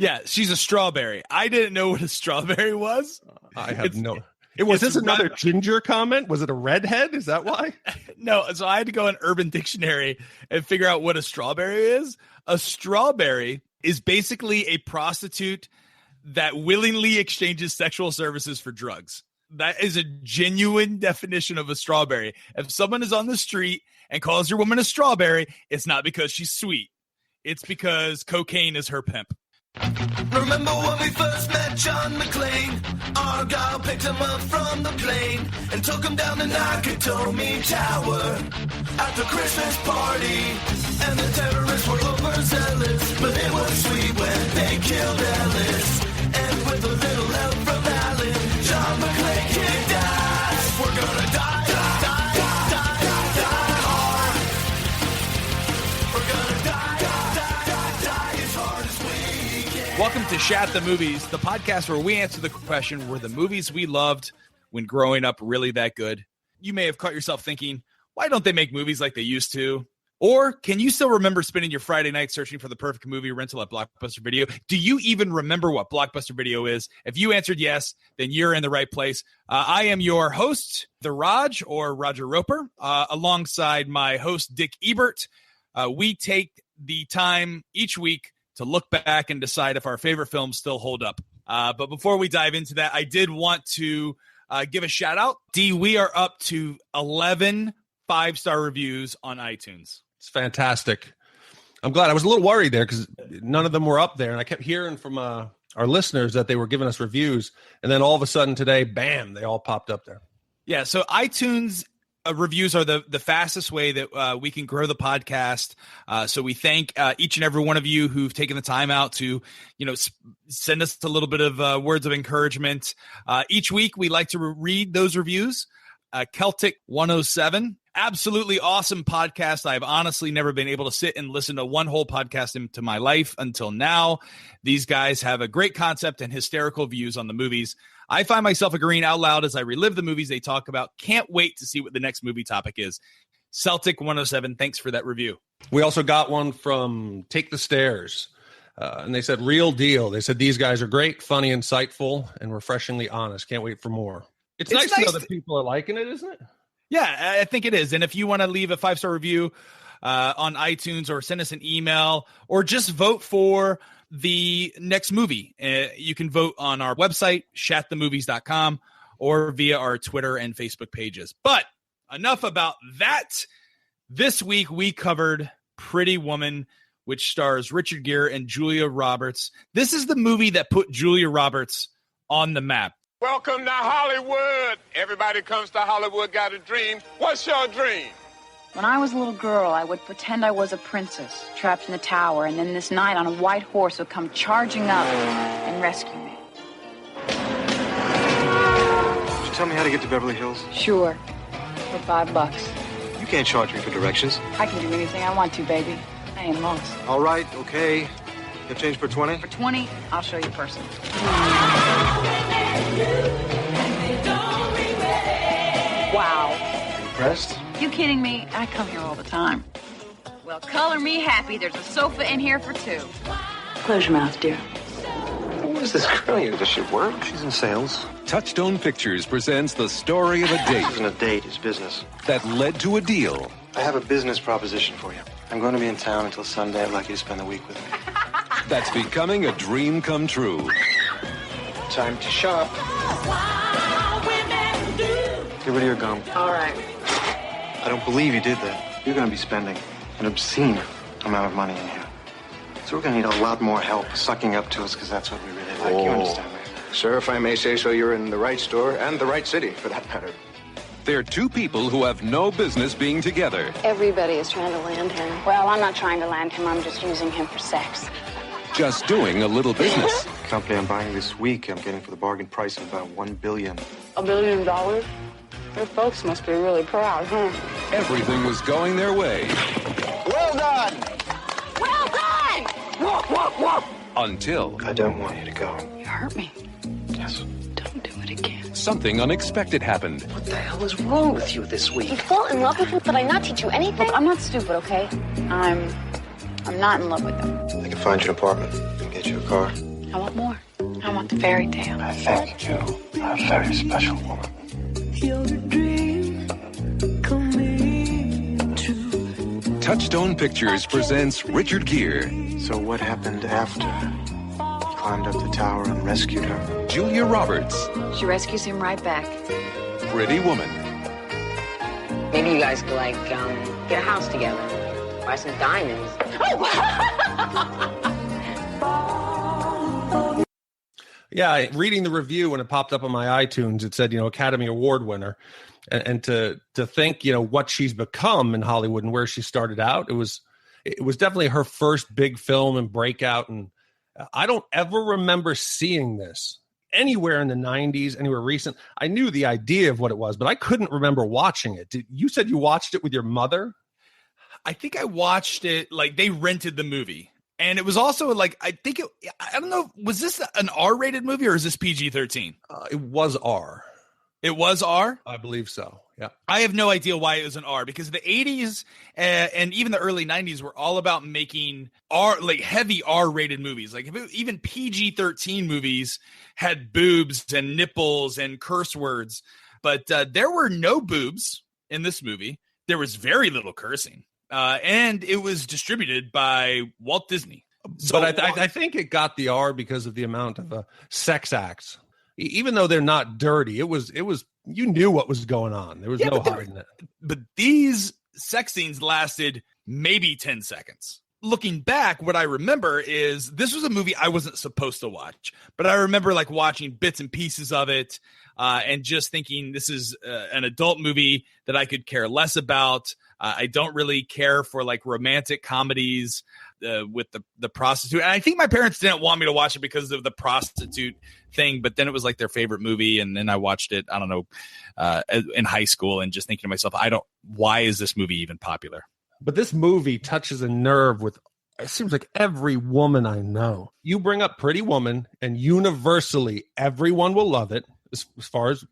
Yeah, she's a strawberry. I didn't know what a strawberry was. I have Was this another ginger comment? Was it a redhead? Is that why? No, so I had to go on Urban Dictionary and figure out what a strawberry is. A strawberry is basically a prostitute that willingly exchanges sexual services for drugs. That is a genuine definition of a strawberry. If someone is on the street and calls your woman a strawberry, it's not because she's sweet. It's because cocaine is her pimp. Remember when we first met John McClane? Argyle picked him up from the plane and took him down to Nakatomi Tower at the Christmas party. And the terrorists were overzealous, but it was sweet when they killed Ellis. And with a little help from Alan, John McClane kicked ass. We're gonna die, die, die, die, die, die hard. We're gonna die, die, die, die as hard as we can. Welcome to Shat the Movies, the podcast where we answer the question, were the movies we loved when growing up really that good? You may have caught yourself thinking, why don't they make movies like they used to? Or can you still remember spending your Friday night searching for the perfect movie rental at Blockbuster Video? Do you even remember what Blockbuster Video is? If you answered yes, then you're in the right place. I am your host, The Raj, or Roger Roper, alongside my host, Dick Ebert. We take the time each week to look back and decide if our favorite films still hold up. But before we dive into that, I did want to give a shout out. D, we are up to 11 5-star reviews on iTunes. It's fantastic. I'm glad. I was a little worried there because none of them were up there. And I kept hearing from our listeners that they were giving us reviews. And then all of a sudden today, bam, they all popped up there. Yeah, so iTunes reviews are the fastest way that we can grow the podcast. So we thank each and every one of you who've taken the time out to, send us a little bit of words of encouragement. Each week, we like to read those reviews. Celtic 107. Absolutely awesome podcast. I've honestly never been able to sit and listen to one whole podcast into my life until now. These guys have a great concept and hysterical views on the movies. I find myself agreeing out loud as I relive the movies they talk about. Can't wait to see what the next movie topic is. Celtic 107, thanks for that review. We also got one from Take the Stairs. And they said, real deal. They said, these guys are great, funny, insightful, and refreshingly honest. Can't wait for more. It's nice to know that people are liking it, isn't it? Yeah, I think it is. And if you want to leave a 5-star review on iTunes or send us an email or just vote for the next movie, you can vote on our website, shatthemovies.com, or via our Twitter and Facebook pages. But enough about that. This week, we covered Pretty Woman, which stars Richard Gere and Julia Roberts. This is the movie that put Julia Roberts on the map. Welcome to Hollywood. Everybody comes to Hollywood, got a dream. What's your dream? When I was a little girl, I would pretend I was a princess trapped in a tower, and then this knight on a white horse would come charging up and rescue me. Could you tell me how to get to Beverly Hills? Sure. For $5. You can't charge me for directions. I can do anything I want to, baby. I ain't lost. All right, okay. Get change for 20? For 20, I'll show you person. Wow. Impressed? You kidding me? I come here all the time. Well, color me happy. There's a sofa in here for 2. Close your mouth, dear. Who is this girl? Does she work? She's in sales. Touchstone Pictures presents the story of a date. This isn't a date, it's business. That led to a deal. I have a business proposition for you. I'm going to be in town until Sunday. I'd like you to spend the week with me. That's becoming a dream come true. Time to shop. Get rid of your gum. All right. I don't believe you did that. You're going to be spending an obscene amount of money in here. So we're going to need a lot more help sucking up to us because that's what we really like. You understand me? Sir, if I may say so, you're in the right store and the right city, for that matter. They're two people who have no business being together. Everybody is trying to land him. Well, I'm not trying to land him. I'm just using him for sex. Just doing a little business. The company I'm buying this week, I'm getting for the bargain price of about $1 billion. $1 billion? Your folks must be really proud, huh? Everything was going their way. Well done! Well done! Walk, walk, walk! Until... I don't want you to go. You hurt me. Yes. Don't do it again. something unexpected happened. What the hell is wrong with you this week? You fall in love with him? Did I not teach you anything? Look, I'm not stupid, okay? I'm not in love with him. I can find you an apartment and get you a car. I want more. I want the fairy tale. I think you are a very special woman. Touchstone Pictures presents Richard Gere. So what happened after? He climbed up the tower and rescued her. Julia Roberts. She rescues him right back. Pretty Woman. Maybe you guys could, get a house together. Buy some diamonds. Yeah, reading the review when it popped up on my iTunes, it said, Academy Award winner. And to think, what she's become in Hollywood and where she started out, it was definitely her first big film and breakout. And I don't ever remember seeing this anywhere in the 90s, anywhere recent. I knew the idea of what it was, but I couldn't remember watching it. You said you watched it with your mother? I think I watched it, they rented the movie. And it was also I don't know, was this an R-rated movie or is this PG-13? It was R. It was R? I believe so, yeah. I have no idea why it was an R, because the 80s and even the early 90s were all about making heavy R-rated movies. Even PG-13 movies had boobs and nipples and curse words. But there were no boobs in this movie. There was very little cursing. And it was distributed by Walt Disney. But I think it got the R because of the amount of sex acts. Even though they're not dirty, it was you knew what was going on. There was no hiding it. But these sex scenes lasted maybe 10 seconds. Looking back, what I remember is this was a movie I wasn't supposed to watch, but I remember watching bits and pieces of it and just thinking this is an adult movie that I could care less about. I don't really care for romantic comedies with the prostitute. And I think my parents didn't want me to watch it because of the prostitute thing, but then it was their favorite movie. And then I watched it, I don't know, in high school and just thinking to myself, why is this movie even popular? But this movie touches a nerve with, it seems like every woman I know. You bring up Pretty Woman and universally everyone will love it as far as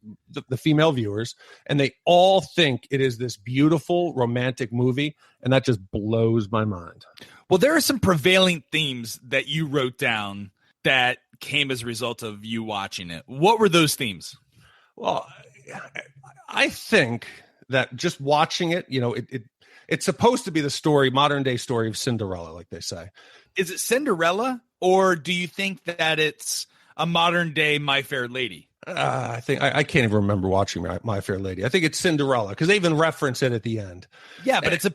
the female viewers. And they all think it is this beautiful romantic movie. And that just blows my mind. Well, there are some prevailing themes that you wrote down that came as a result of you watching it. What were those themes? Well, I think that just watching it, it's supposed to be the story, modern day story of Cinderella, like they say. Is it Cinderella, or do you think that it's a modern day My Fair Lady? I think I can't even remember watching My Fair Lady. I think it's Cinderella because they even reference it at the end. Yeah, but it's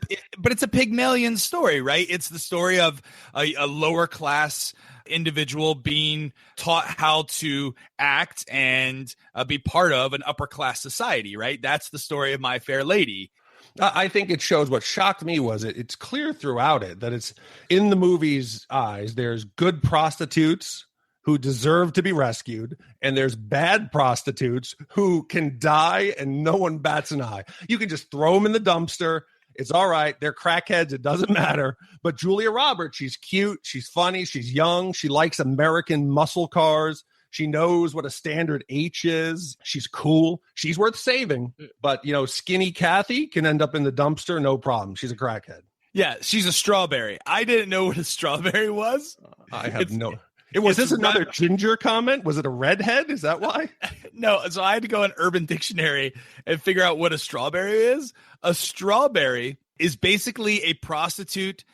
a Pygmalion story, right? It's the story of a lower class individual being taught how to act and be part of an upper class society, right? That's the story of My Fair Lady. I think it shows. What shocked me was it's clear throughout it that it's in the movie's eyes. There's good prostitutes who deserve to be rescued, and there's bad prostitutes who can die and no one bats an eye. You can just throw them in the dumpster. It's all right. They're crackheads. It doesn't matter. But Julia Roberts, she's cute. She's funny. She's young. She likes American muscle cars. She knows what a standard H is. She's cool. She's worth saving. But, skinny Kathy can end up in the dumpster. No problem. She's a crackhead. Yeah, she's a strawberry. I didn't know what a strawberry was. I have no... Was this another ginger comment? Was it a redhead? Is that why? No. So I had to go on Urban Dictionary and figure out what a strawberry is. A strawberry is basically a prostitute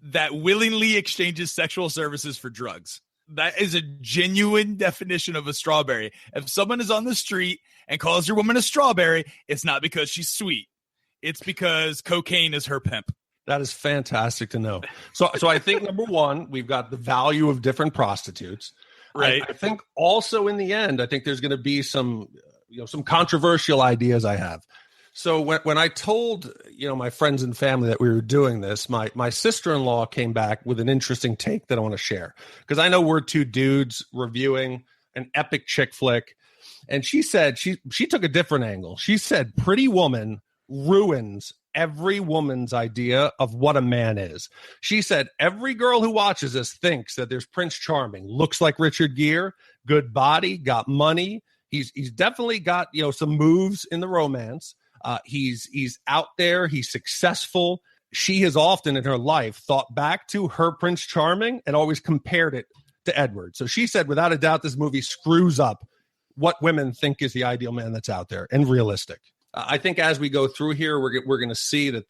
that willingly exchanges sexual services for drugs. That is a genuine definition of a strawberry. If someone is on the street and calls your woman a strawberry, it's not because she's sweet. It's because cocaine is her pimp. That is fantastic to know. So I think number one, we've got the value of different prostitutes. Right. I think also in the end, I think there's going to be some controversial ideas I have. So when I told, my friends and family that we were doing this, my sister-in-law came back with an interesting take that I want to share. Because I know we're two dudes reviewing an epic chick flick. And she said, she took a different angle. She said, Pretty Woman ruins every woman's idea of what a man is. She said, every girl who watches this thinks that there's Prince Charming, looks like Richard Gere, good body, got money. He's definitely got, some moves in the romance. He's out there. He's successful. She has often in her life thought back to her Prince Charming and always compared it to Edward. So she said, without a doubt, this movie screws up what women think is the ideal man that's out there and realistic. I think as we go through here, we're going to see that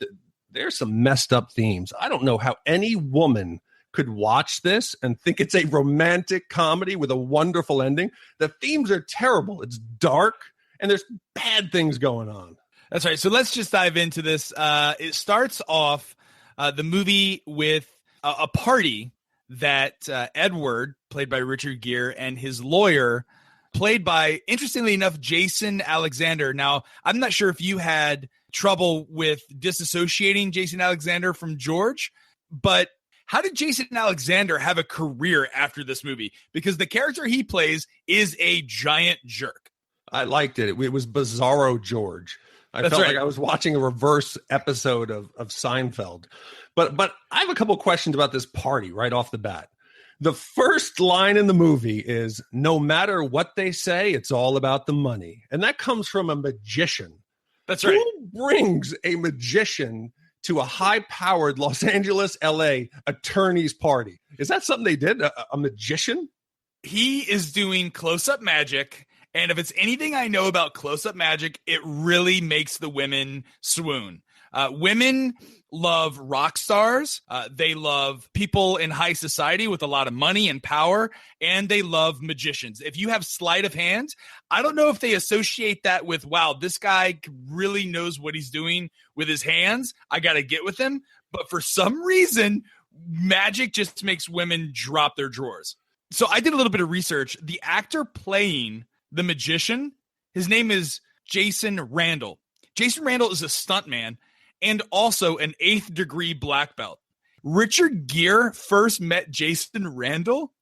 there's some messed up themes. I don't know how any woman could watch this and think it's a romantic comedy with a wonderful ending. The themes are terrible. It's dark and there's bad things going on. That's right. So let's just dive into this. It starts off the movie with a party that Edward, played by Richard Gere, and his lawyer, played by, interestingly enough, Jason Alexander. Now, I'm not sure if you had trouble with disassociating Jason Alexander from George, but how did Jason Alexander have a career after this movie? Because the character he plays is a giant jerk. I liked it. It was Bizarro George. I felt like I was watching a reverse episode of Seinfeld. But I have a couple of questions about this party right off the bat. The first line in the movie is, no matter what they say, it's all about the money. And that comes from a magician. That's right. Who brings a magician to a high-powered Los Angeles, L.A. attorney's party? Is that something they did? A magician? He is doing close-up magic. And if it's anything I know about close-up magic, it really makes the women swoon. Women love rock stars. They love people in high society with a lot of money and power, and they love magicians. If you have sleight of hand, I don't know if they associate that with, wow, this guy really knows what he's doing with his hands. I got to get with him. But for some reason, magic just makes women drop their drawers. So I did a little bit of research. The actor playing the magician, his name is Jason Randall. Jason Randall is a stuntman and also an 8th degree black belt. Richard Gere first met Jason Randall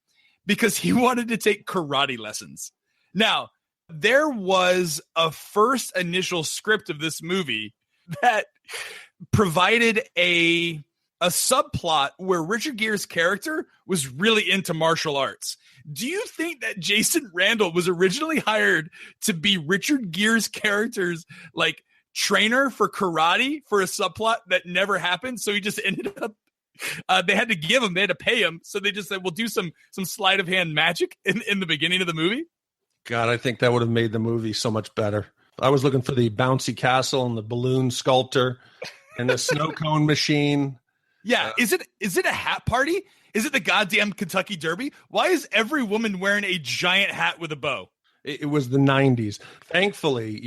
because he wanted to take karate lessons. Now, there was a first initial script of this movie that provided a subplot where Richard Gere's character was really into martial arts. Do you think that Jason Randall was originally hired to be Richard Gere's character's like trainer for karate for a subplot that never happened? So he just ended up, they had to pay him. So they just said, we'll do some sleight of hand magic in the beginning of the movie. God, I think that would have made the movie so much better. I was looking for the bouncy castle and the balloon sculptor and the snow cone machine. Yeah. Is it a hat party? Is it the goddamn Kentucky Derby? Why is every woman wearing a giant hat with a bow? It was the 90s. Thankfully,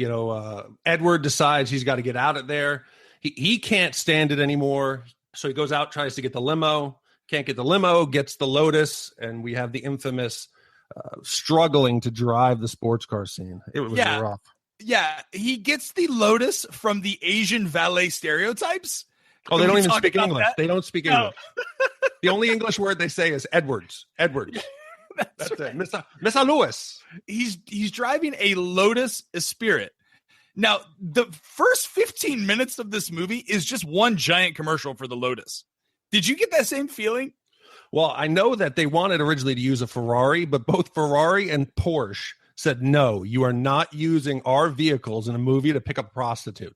Edward decides he's got to get out of there. He can't stand it anymore. So he goes out, tries to get the limo, can't get the limo, gets the Lotus, and we have the infamous struggling to drive the sports car scene. It was rough. Yeah, he gets the Lotus from the Asian valet stereotypes. Oh, they don't even speak English. They don't speak English. The only English word they say is Edwards. That's it. Mr. Lewis. He's driving a Lotus Esprit. Now, the first 15 minutes of this movie is just one giant commercial for the Lotus. Did you get that same feeling? Well, I know that they wanted originally to use a Ferrari, but both Ferrari and Porsche said, no, you are not using our vehicles in a movie to pick up a prostitute.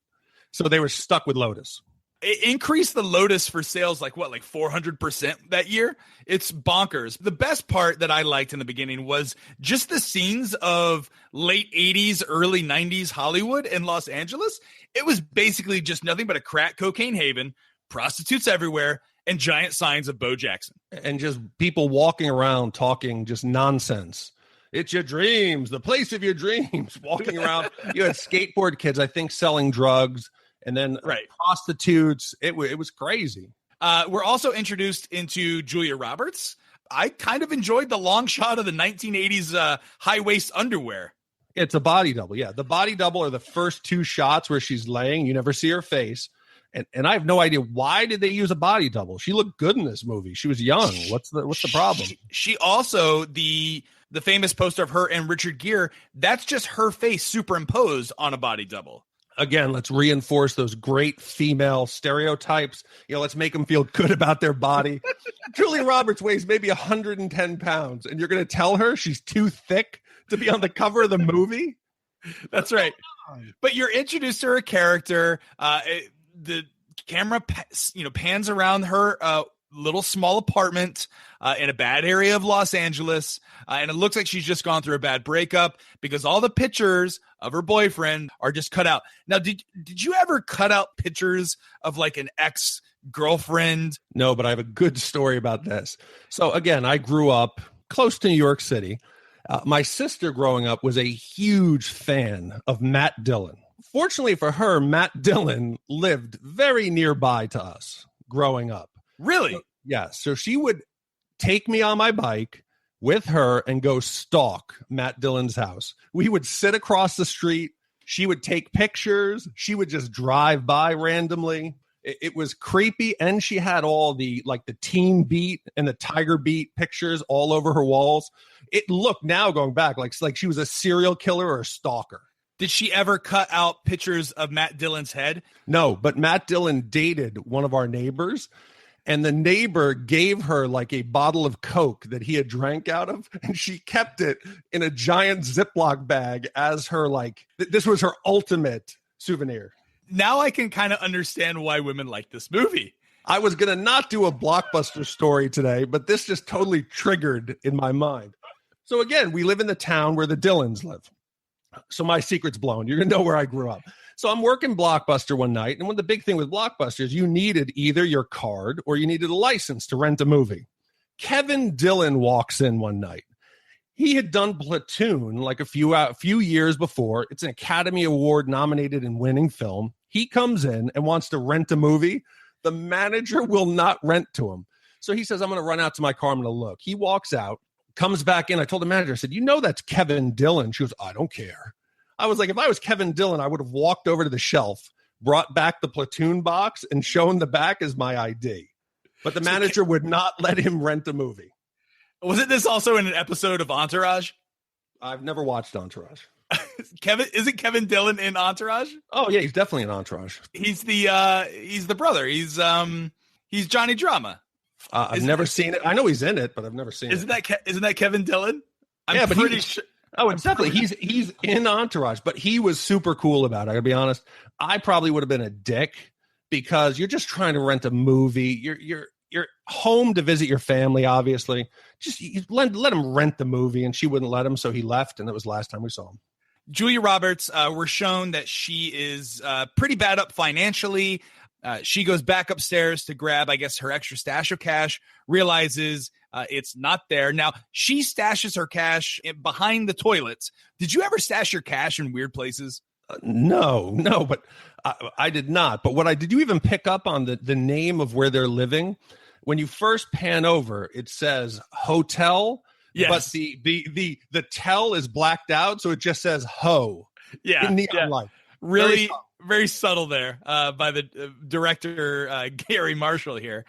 So they were stuck with Lotus. It increased the Lotus for sales like 400% that year. It's bonkers. The best part that I liked in the beginning was just the scenes of late 80s, early 90s Hollywood and Los Angeles. It was basically just nothing but a crack cocaine haven, prostitutes everywhere, and giant signs of Bo Jackson. And just people walking around talking just nonsense. It's your dreams, the place of your dreams, walking around. You had skateboard kids, I think, selling drugs. And then prostitutes. It was crazy. We're also introduced into Julia Roberts. I kind of enjoyed the long shot of the 1980s high-waist underwear. It's a body double. Yeah, the body double are the first two shots where she's laying. You never see her face. And I have no idea, why did they use a body double? She looked good in this movie. She was young. What's the problem? She also, the famous poster of her and Richard Gere, that's just her face superimposed on a body double. Again, let's reinforce those great female stereotypes. Let's make them feel good about their body. Julia Roberts weighs maybe 110 pounds, and you're going to tell her she's too thick to be on the cover of the movie? That's right. But you're introduced to her character. The camera, pans around her little small apartment in a bad area of Los Angeles. And it looks like she's just gone through a bad breakup because all the pictures of her boyfriend are just cut out. Now, did you ever cut out pictures of like an ex-girlfriend? No, but I have a good story about this. So again, I grew up close to New York City. My sister growing up was a huge fan of Matt Dillon. Fortunately for her, Matt Dillon lived very nearby to us growing up. Really? Yeah. So she would take me on my bike with her and go stalk Matt Dillon's house. We would sit across the street. She would take pictures. She would just drive by randomly. It was creepy. And she had all the Teen Beat and the Tiger Beat pictures all over her walls. It looked, now going back, like she was a serial killer or a stalker. Did she ever cut out pictures of Matt Dillon's head? No, but Matt Dillon dated one of our neighbors, and the neighbor gave her like a bottle of Coke that he had drank out of, and she kept it in a giant Ziploc bag as her, this was her ultimate souvenir. Now I can kind of understand why women like this movie. I was going to not do a blockbuster story today, but this just totally triggered in my mind. So again, we live in the town where the Dillons live. So my secret's blown. You're going to know where I grew up. So I'm working Blockbuster one night. And the big thing with Blockbuster is you needed either your card or you needed a license to rent a movie. Kevin Dillon walks in one night. He had done Platoon like a few years before. It's an Academy Award nominated and winning film. He comes in and wants to rent a movie. The manager will not rent to him. So he says, I'm going to run out to my car. I'm going to look. He walks out. Comes back in. I told the manager, I said, that's Kevin Dillon. She goes, I don't care. I was like, if I was Kevin Dillon, I would have walked over to the shelf, brought back the Platoon box, and shown the back as my ID. But the manager would not let him rent a movie. Wasn't this also in an episode of Entourage? I've never watched Entourage. Isn't Kevin Dillon in Entourage? Oh yeah, he's definitely in Entourage. He's the brother. He's Johnny Drama. I've never seen it. I know he's in it, but I've never seen it. Isn't that Kevin Dillon? I'm pretty sure. Oh, it's definitely he's in Entourage, but he was super cool about it. I gotta be honest. I probably would have been a dick because you're just trying to rent a movie. You're home to visit your family, obviously. Just let him rent the movie, and she wouldn't let him, so he left, and that was the last time we saw him. Julia Roberts, we're shown that she is pretty bad up financially. She goes back upstairs to grab, I guess, her extra stash of cash, realizes it's not there. Now, she stashes her cash behind the toilets. Did you ever stash your cash in weird places? No, but I did not. But did you even pick up on the name of where they're living? When you first pan over, it says hotel. Yes. But the tell is blacked out, so it just says ho. Yeah. In neon light. Really very subtle there by the director, Gary Marshall here.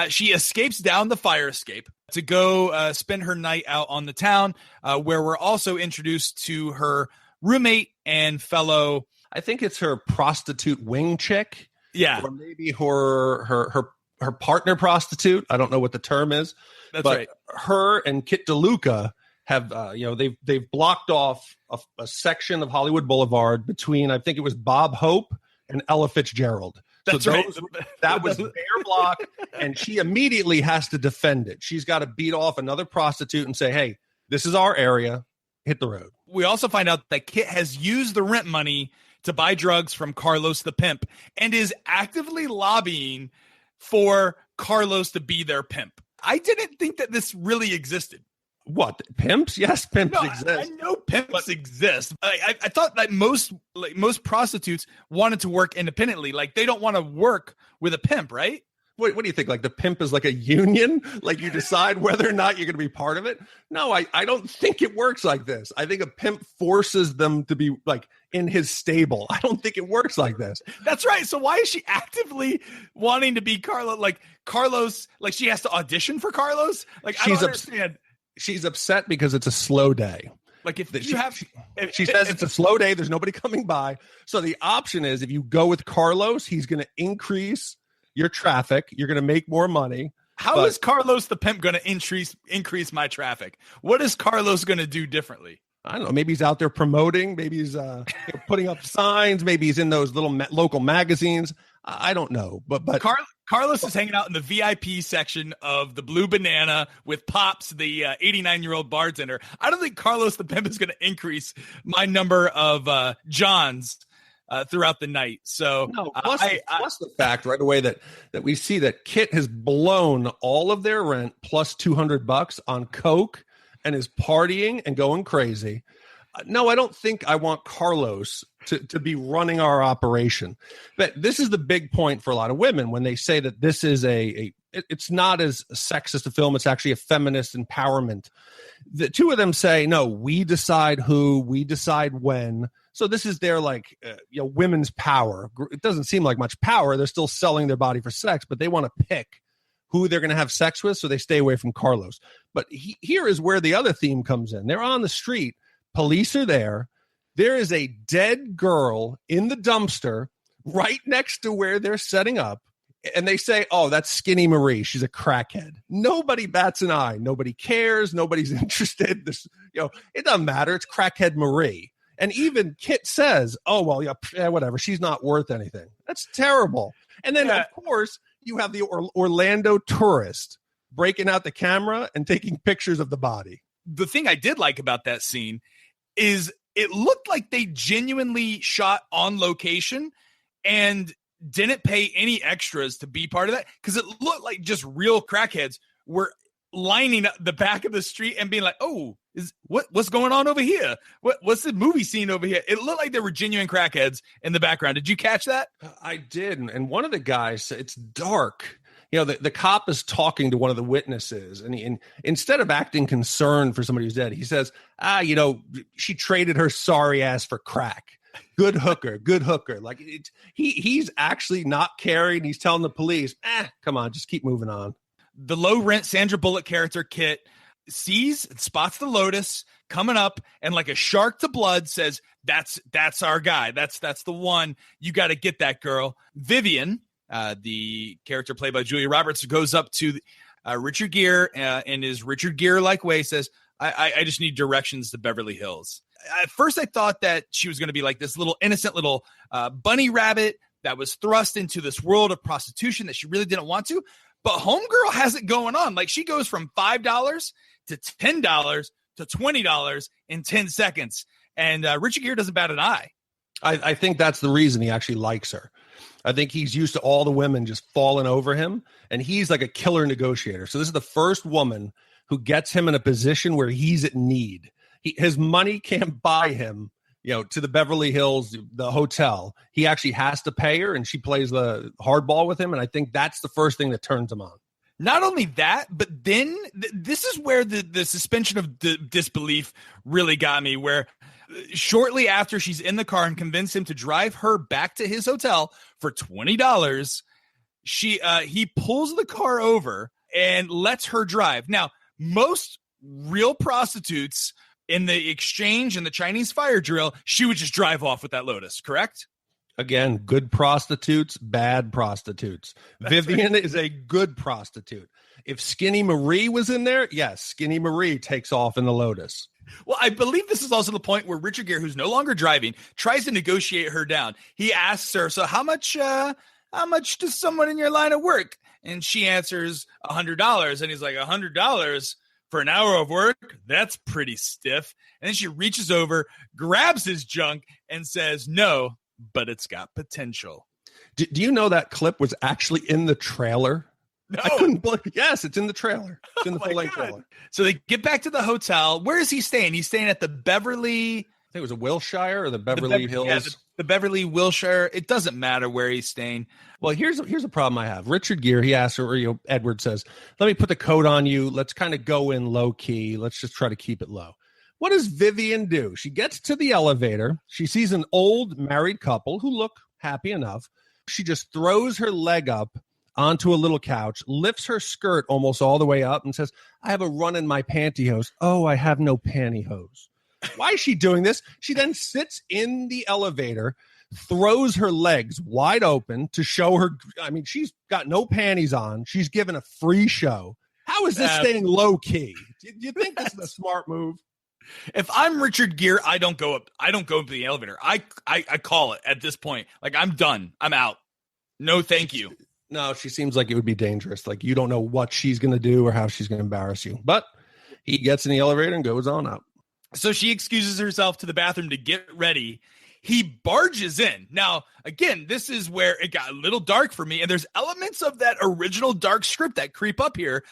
She escapes down the fire escape to go spend her night out on the town, where we're also introduced to her roommate and fellow. I think it's her prostitute wing chick. Yeah. Or maybe her partner prostitute. I don't know what the term is. That's right. Her and Kit DeLuca have, they've blocked off a section of Hollywood Boulevard between, I think it was Bob Hope and Ella Fitzgerald. That's right. That was their block, and she immediately has to defend it. She's got to beat off another prostitute and say, hey, this is our area. Hit the road. We also find out that Kit has used the rent money to buy drugs from Carlos the pimp and is actively lobbying for Carlos to be their pimp. I didn't think that this really existed. What, pimps? Yes, pimps exist. I know pimps exist. I thought that most prostitutes wanted to work independently. Like, they don't want to work with a pimp, right? What do you think? Like, the pimp is like a union? Like, you decide whether or not you're going to be part of it? No, I don't think it works like this. I think a pimp forces them to be like in his stable. I don't think it works like this. That's right. So why is she actively wanting to be Carlos? Like, she has to audition for Carlos? Like, I don't understand. She's upset because it's a slow day. Like, she says it's a slow day, there's nobody coming by. So the option is, if you go with Carlos, he's going to increase your traffic. You're going to make more money. How is Carlos the pimp going to increase my traffic? What is Carlos going to do differently? I don't know. Maybe he's out there promoting. Maybe he's putting up signs. Maybe he's in those little local magazines. I don't know, but Carlos is hanging out in the VIP section of the Blue Banana with Pops, the 89-year-old bartender. I don't think Carlos the Pimp is going to increase my number of Johns throughout the night. So no, plus the fact right away that we see that Kit has blown all of their rent plus $200 on coke and is partying and going crazy. No, I don't think I want Carlos to be running our operation. But this is the big point for a lot of women when they say that this is it's not as sexist a film. It's actually a feminist empowerment. The two of them say, no, we decide who, we decide when. So this is their women's power. It doesn't seem like much power. They're still selling their body for sex, but they want to pick who they're going to have sex with. So they stay away from Carlos. But here is where the other theme comes in. They're on the street. Police are there. There is a dead girl in the dumpster right next to where they're setting up. And they say, oh, that's Skinny Marie. She's a crackhead. Nobody bats an eye. Nobody cares. Nobody's interested. It doesn't matter. It's crackhead Marie. And even Kit says, oh, well, yeah, whatever. She's not worth anything. That's terrible. And then, of course, you have the Orlando tourist breaking out the camera and taking pictures of the body. The thing I did like about that scene is it looked like they genuinely shot on location and didn't pay any extras to be part of that, because it looked like just real crackheads were lining up the back of the street and being like, oh, what's going on over here? What's the movie scene over here? It looked like there were genuine crackheads in the background. Did you catch that? I did. And one of the guys, it's dark. The cop is talking to one of the witnesses, and instead of acting concerned for somebody who's dead, he says, she traded her sorry ass for crack. Good hooker. Like he's actually not caring. He's telling the police, come on, just keep moving on. The low rent Sandra Bullock character Kit spots the Lotus coming up, and like a shark to blood says, that's our guy. That's the one. You got to get that girl. Vivian, the character played by Julia Roberts, goes up to Richard Gere in his Richard Gere-like way, says, I just need directions to Beverly Hills. At first, I thought that she was going to be like this little innocent little bunny rabbit that was thrust into this world of prostitution that she really didn't want to. But Homegirl has it going on. Like, she goes from $5 to $10 to $20 in 10 seconds. And Richard Gere doesn't bat an eye. I think that's the reason he actually likes her. I think he's used to all the women just falling over him, and he's like a killer negotiator. So this is the first woman who gets him in a position where he's at need. His money can't buy him, to the Beverly Hills, the hotel. He actually has to pay her, and she plays the hardball with him. And I think that's the first thing that turns him on. Not only that, but then this is where the suspension of disbelief really got me, where shortly after she's in the car and convinced him to drive her back to his hotel for $20, he pulls the car over and lets her drive. Now, most real prostitutes in the exchange and the Chinese fire drill, she would just drive off with that Lotus, correct? Again, good prostitutes, bad prostitutes. Vivian is a good prostitute. If Skinny Marie was in there, yes, Skinny Marie takes off in the Lotus. Well, I believe this is also the point where Richard Gere, who's no longer driving, tries to negotiate her down. He asks her, so how much does someone in your line of work? And she answers $100. And he's like, $100 for an hour of work? That's pretty stiff. And then she reaches over, grabs his junk, and says, no, but it's got potential. Do you know that clip was actually in the trailer? No. I couldn't believe. Yes, it's in the trailer. It's in the full-length trailer. So they get back to the hotel. Where is he staying? He's staying at the Beverly. I think it was a Wilshire or the Beverly Hills. Yeah, the Beverly Wilshire. It doesn't matter where he's staying. Well, here's a problem I have. Richard Gere, he asks her, Edward says, let me put the coat on you. Let's kind of go in low key. Let's just try to keep it low. What does Vivian do? She gets to the elevator. She sees an old married couple who look happy enough. She just throws her leg up onto a little couch, lifts her skirt almost all the way up and says, I have a run in my pantyhose. Oh, I have no pantyhose. Why is she doing this? She then sits in the elevator, throws her legs wide open to show her. I mean, she's got no panties on. She's given a free show. How is this staying low key? Do you think this is a smart move? If I'm Richard Gere, I don't go up the elevator. I call it at this point. Like, I'm done. I'm out. No, thank you. No, she seems like it would be dangerous. Like, you don't know what she's going to do or how she's going to embarrass you. But he gets in the elevator and goes on up. So she excuses herself to the bathroom to get ready. He barges in. Now, again, this is where it got a little dark for me. And there's elements of that original dark script that creep up here,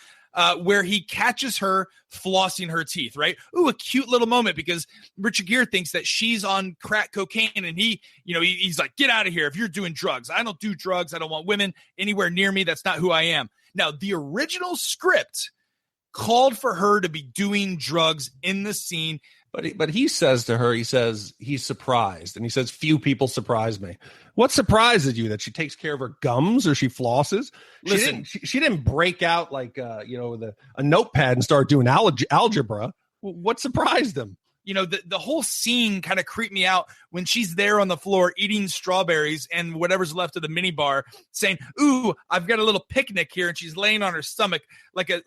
where he catches her flossing her teeth, right? Ooh, a cute little moment, because Richard Gere thinks that she's on crack cocaine, and he's like, get out of here if you're doing drugs. I don't do drugs. I don't want women anywhere near me. That's not who I am. Now, the original script called for her to be doing drugs in the scene. But he says to her, he says he's surprised. And he says, few people surprise me. What surprises you? That she takes care of her gums or she flosses? Listen, she didn't break out like, a notepad and start doing algebra. What surprised him? The whole scene kind of creeped me out when she's there on the floor eating strawberries and whatever's left of the mini bar, saying, ooh, I've got a little picnic here. And she's laying on her stomach like a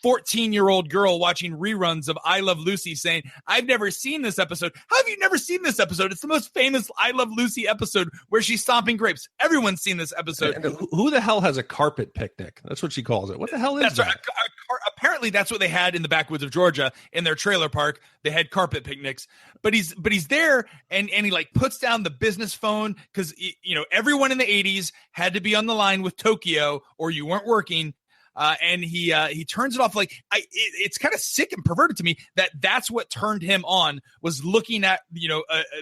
14-year-old girl watching reruns of I Love Lucy, saying, I've never seen this episode. How have you never seen this episode? It's the most famous I Love Lucy episode where she's stomping grapes. Everyone's seen this episode. And who the hell has a carpet picnic? That's what she calls it. What the hell is that? Right. Apparently that's what they had in the backwoods of Georgia in their trailer park. They had carpet picnics, but he's there and he like puts down the business phone, because everyone in the 80s had to be on the line with Tokyo or you weren't working. And he turns it off. Like, it's kind of sick and perverted to me that's what turned him on, was looking at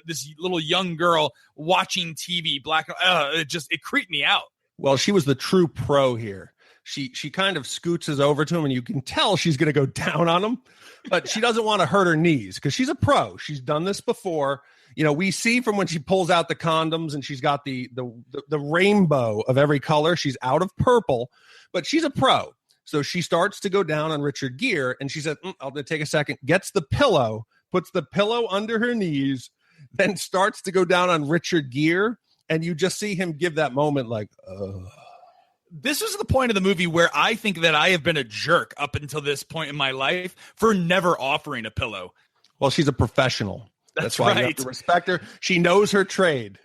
this little young girl watching TV. It creeped me out. Well, she was the true pro here. She kind of scooches over to him, and you can tell she's going to go down on him, but she doesn't want to hurt her knees because she's a pro. She's done this before. We see from when she pulls out the condoms and she's got the rainbow of every color. She's out of purple, but she's a pro. So she starts to go down on Richard Gere, and she says, I'll take a second, gets the pillow, puts the pillow under her knees, then starts to go down on Richard Gere. And you just see him give that moment like, This is the point of the movie where I think that I have been a jerk up until this point in my life for never offering a pillow. Well, she's a professional. That's why right. You have to respect her. She knows her trade.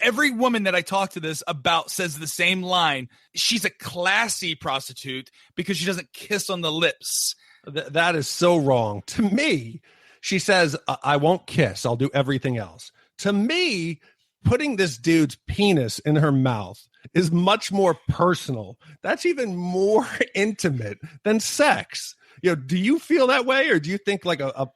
Every woman that I talk to this about says the same line. She's a classy prostitute because she doesn't kiss on the lips. That is so wrong. To me, she says, I won't kiss. I'll do everything else. To me, putting this dude's penis in her mouth is much more personal. That's even more intimate than sex. Do you feel that way, or do you think like a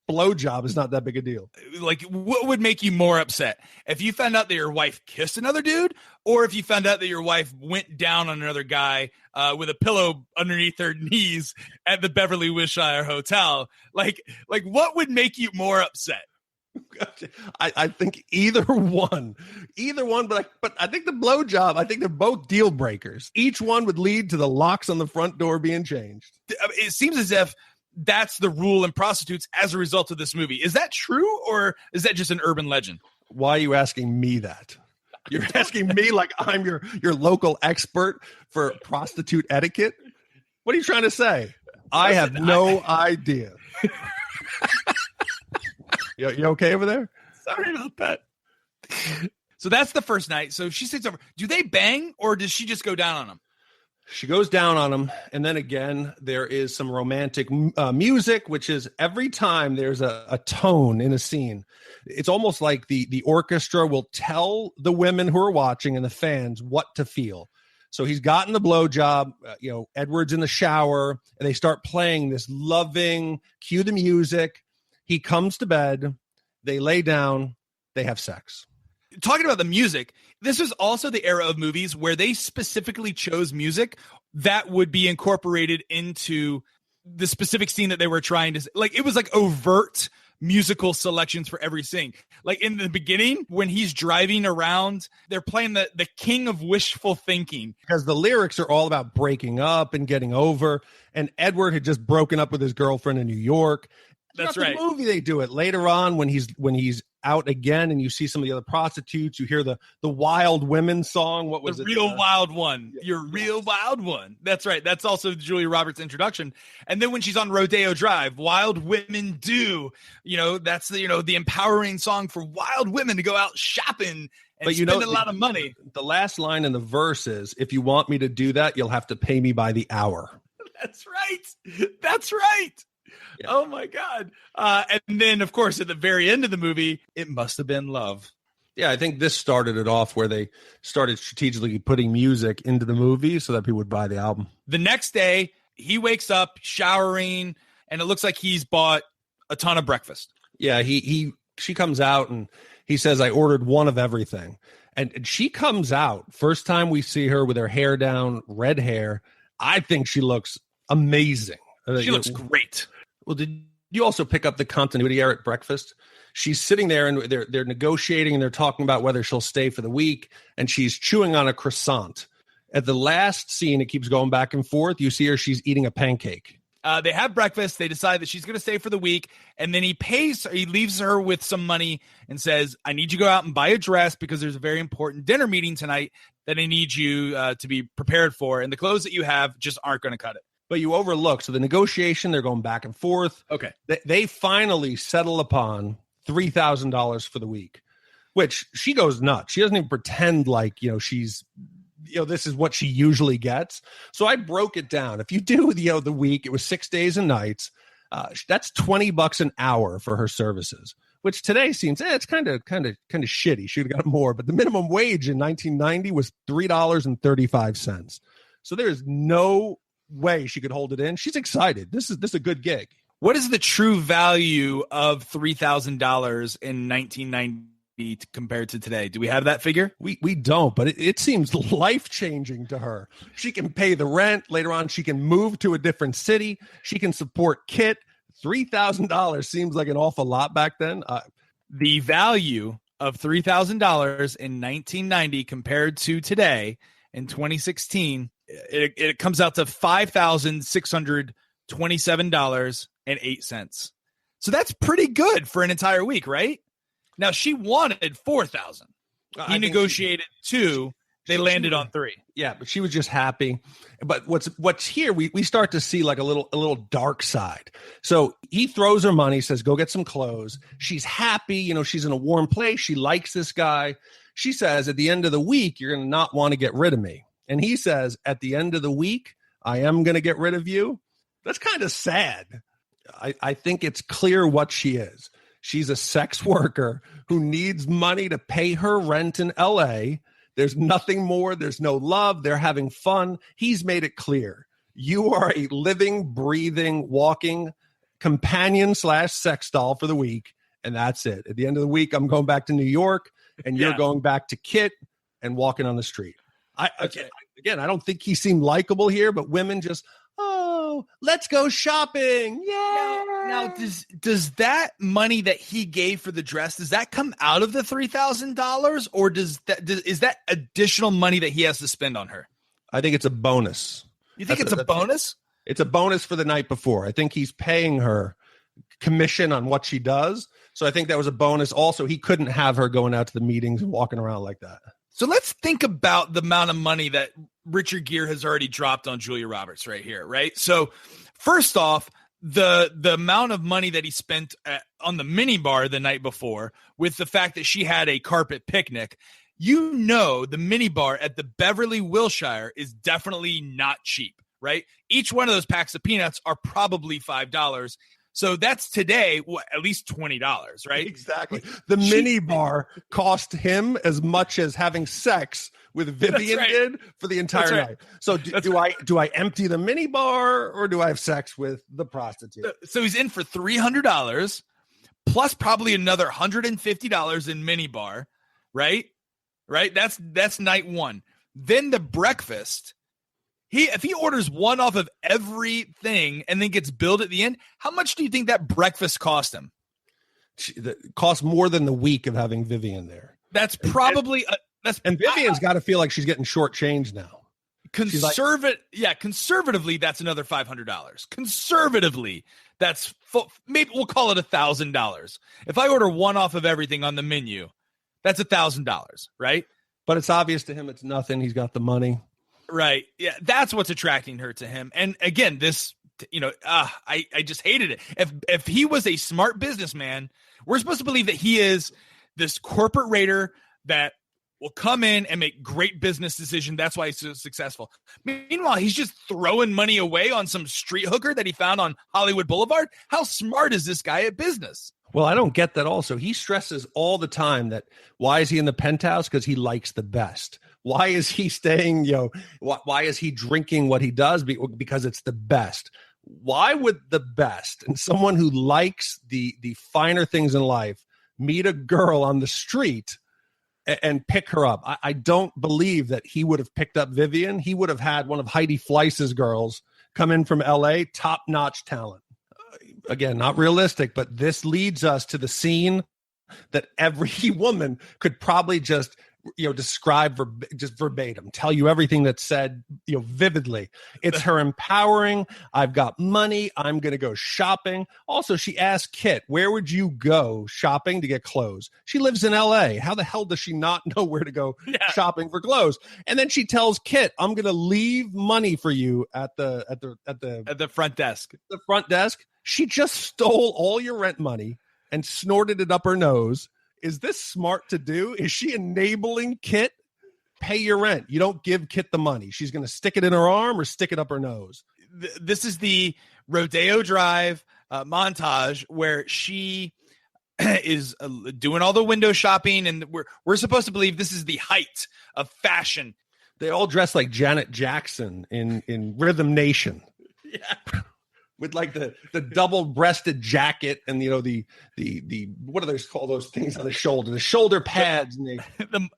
blowjob is not that big a deal? Like, what would make you more upset? If you found out that your wife kissed another dude, or if you found out that your wife went down on another guy with a pillow underneath her knees at the Beverly Wilshire Hotel? Like what would make you more upset? I think either one, but I think the blowjob, I think they're both deal breakers. Each one would lead to the locks on the front door being changed. It seems as if that's the rule in prostitutes as a result of this movie. Is that true, or is that just an urban legend? Why are you asking me that? You're asking me like I'm your local expert for prostitute etiquette? What are you trying to say? I have no idea. You okay over there? Sorry about that. So that's the first night. So she sits over. Do they bang, or does she just go down on him? She goes down on him. And then again, there is some romantic music, which is every time there's a tone in a scene, it's almost like the orchestra will tell the women who are watching and the fans what to feel. So he's gotten the blowjob, Edward's in the shower, and they start playing this loving, cue the music. He comes to bed, they lay down, they have sex. Talking about the music, this is also the era of movies where they specifically chose music that would be incorporated into the specific scene that they were trying to, like, it was like overt musical selections for every scene. Like in the beginning, when he's driving around, they're playing the King of Wishful Thinking. Because the lyrics are all about breaking up and getting over. And Edward had just broken up with his girlfriend in New York. That's right. The movie they do it later on when he's out again, and you see some of the other prostitutes. You hear the Wild Women song. What was the it? Real Wild One. Your Real Wild One. That's right. That's also Julia Roberts' introduction. And then when she's on Rodeo Drive, Wild Women Do. That's the empowering song for wild women to go out shopping and spend a lot of money. The last line in the verse is, if you want me to do that, you'll have to pay me by the hour. That's right. That's right. Yeah. Oh, my God. And then, of course, at the very end of the movie, it must have been love. Yeah, I think this started it off where they started strategically putting music into the movie so that people would buy the album. The next day, he wakes up showering, and it looks like he's bought a ton of breakfast. Yeah, she comes out and he says, I ordered one of everything. And she comes out, first time we see her with her hair down, red hair. I think she looks amazing. She looks great. Well, did you also pick up the continuity error at breakfast? She's sitting there and they're negotiating and they're talking about whether she'll stay for the week. And she's chewing on a croissant. At the last scene, it keeps going back and forth. You see her, she's eating a pancake. They have breakfast. They decide that she's going to stay for the week. And then he leaves her with some money and says, I need you to go out and buy a dress because there's a very important dinner meeting tonight that I need you to be prepared for. And the clothes that you have just aren't going to cut it. But you overlook. So the negotiation, they're going back and forth. Okay. They finally settle upon $3,000 for the week, which she goes nuts. She doesn't even pretend like, she's, this is what she usually gets. So I broke it down. If you do, the week, it was 6 days and nights. That's $20 an hour for her services, which today seems, it's kind of shitty. She would have got more, but the minimum wage in 1990 was $3.35. So there's no way she could hold it in. She's excited. This is a good gig. What is the true value of $3,000 in 1990 compared to today? Do we have that figure? We don't, but it seems life-changing to her. She can pay the rent. Later on, she can move to a different city. She can support Kit. $3,000 seems like an awful lot back then. The value of $3,000 in 1990 compared to today in 2016, it comes out to $5,627.08. So that's pretty good for an entire week, right? Now, she wanted $4,000. He negotiated $2,000. They landed on $3,000. Yeah, but she was just happy. But what's here, we start to see like a little dark side. So he throws her money, says, go get some clothes. She's happy. She's in a warm place. She likes this guy. She says, at the end of the week, you're going to not want to get rid of me. And he says, at the end of the week, I am going to get rid of you. That's kind of sad. I think it's clear what she is. She's a sex worker who needs money to pay her rent in L.A. There's nothing more. There's no love. They're having fun. He's made it clear. You are a living, breathing, walking companion / sex doll for the week. And that's it. At the end of the week, I'm going back to New York and you're going back to Kit and walking on the street. Again, I don't think he seemed likable here, but women just, let's go shopping. Yeah. Now, does that money that he gave for the dress, does that come out of the $3,000 or is that additional money that he has to spend on her? I think it's a bonus. You think it's a bonus? It's a bonus for the night before. I think he's paying her commission on what she does. So I think that was a bonus. Also, he couldn't have her going out to the meetings and walking around like that. So let's think about the amount of money that Richard Gere has already dropped on Julia Roberts right here, right? So first off, the amount of money that he spent on the minibar the night before with the fact that she had a carpet picnic, the minibar at the Beverly Wilshire is definitely not cheap, right? Each one of those packs of peanuts are probably $5. So that's today, at least $20, right? Exactly. The minibar cost him as much as having sex with Vivian did for the entire night. So do I empty the minibar or do I have sex with the prostitute? So he's in for $300 plus probably another $150 in minibar, right? Right? That's night one. Then the breakfast. If he orders one off of everything and then gets billed at the end, how much do you think that breakfast cost him? It costs more than the week of having Vivian there. That's probably and Vivian's got to feel like she's getting shortchanged now. Conservatively, that's another $500. Conservatively, that's maybe we'll call it $1,000. If I order one off of everything on the menu, that's $1,000, right? But it's obvious to him it's nothing. He's got the money. Right. Yeah. That's what's attracting her to him. And again, this, I just hated it. If he was a smart businessman, we're supposed to believe that he is this corporate raider that will come in and make great business decisions. That's why he's so successful. Meanwhile, he's just throwing money away on some street hooker that he found on Hollywood Boulevard. How smart is this guy at business? Well, I don't get that also. He stresses all the time that why is he in the penthouse? Because he likes the best. Why is he staying, why is he drinking what he does? Because it's the best. Why would the best and someone who likes the finer things in life meet a girl on the street and pick her up? I don't believe that he would have picked up Vivian. He would have had one of Heidi Fleiss's girls come in from LA, top-notch talent. Again, not realistic, but this leads us to the scene that every woman could probably just describe just verbatim, tell you everything that's said, vividly. It's her empowering. I've got money. I'm going to go shopping. Also, she asked Kit, where would you go shopping to get clothes? She lives in LA. How the hell does she not know where to go shopping for clothes? And then she tells Kit, I'm going to leave money for you at the front desk. The front desk. She just stole all your rent money and snorted it up her nose. Is this smart to do? Is she enabling Kit? Pay your rent. You don't give Kit the money. She's going to stick it in her arm or stick it up her nose. This is the Rodeo Drive montage where she is doing all the window shopping, and we're supposed to believe this is the height of fashion. They all dress like Janet Jackson in Rhythm Nation. Yeah. With like the double-breasted jacket and the what do they call those things on the shoulder pads and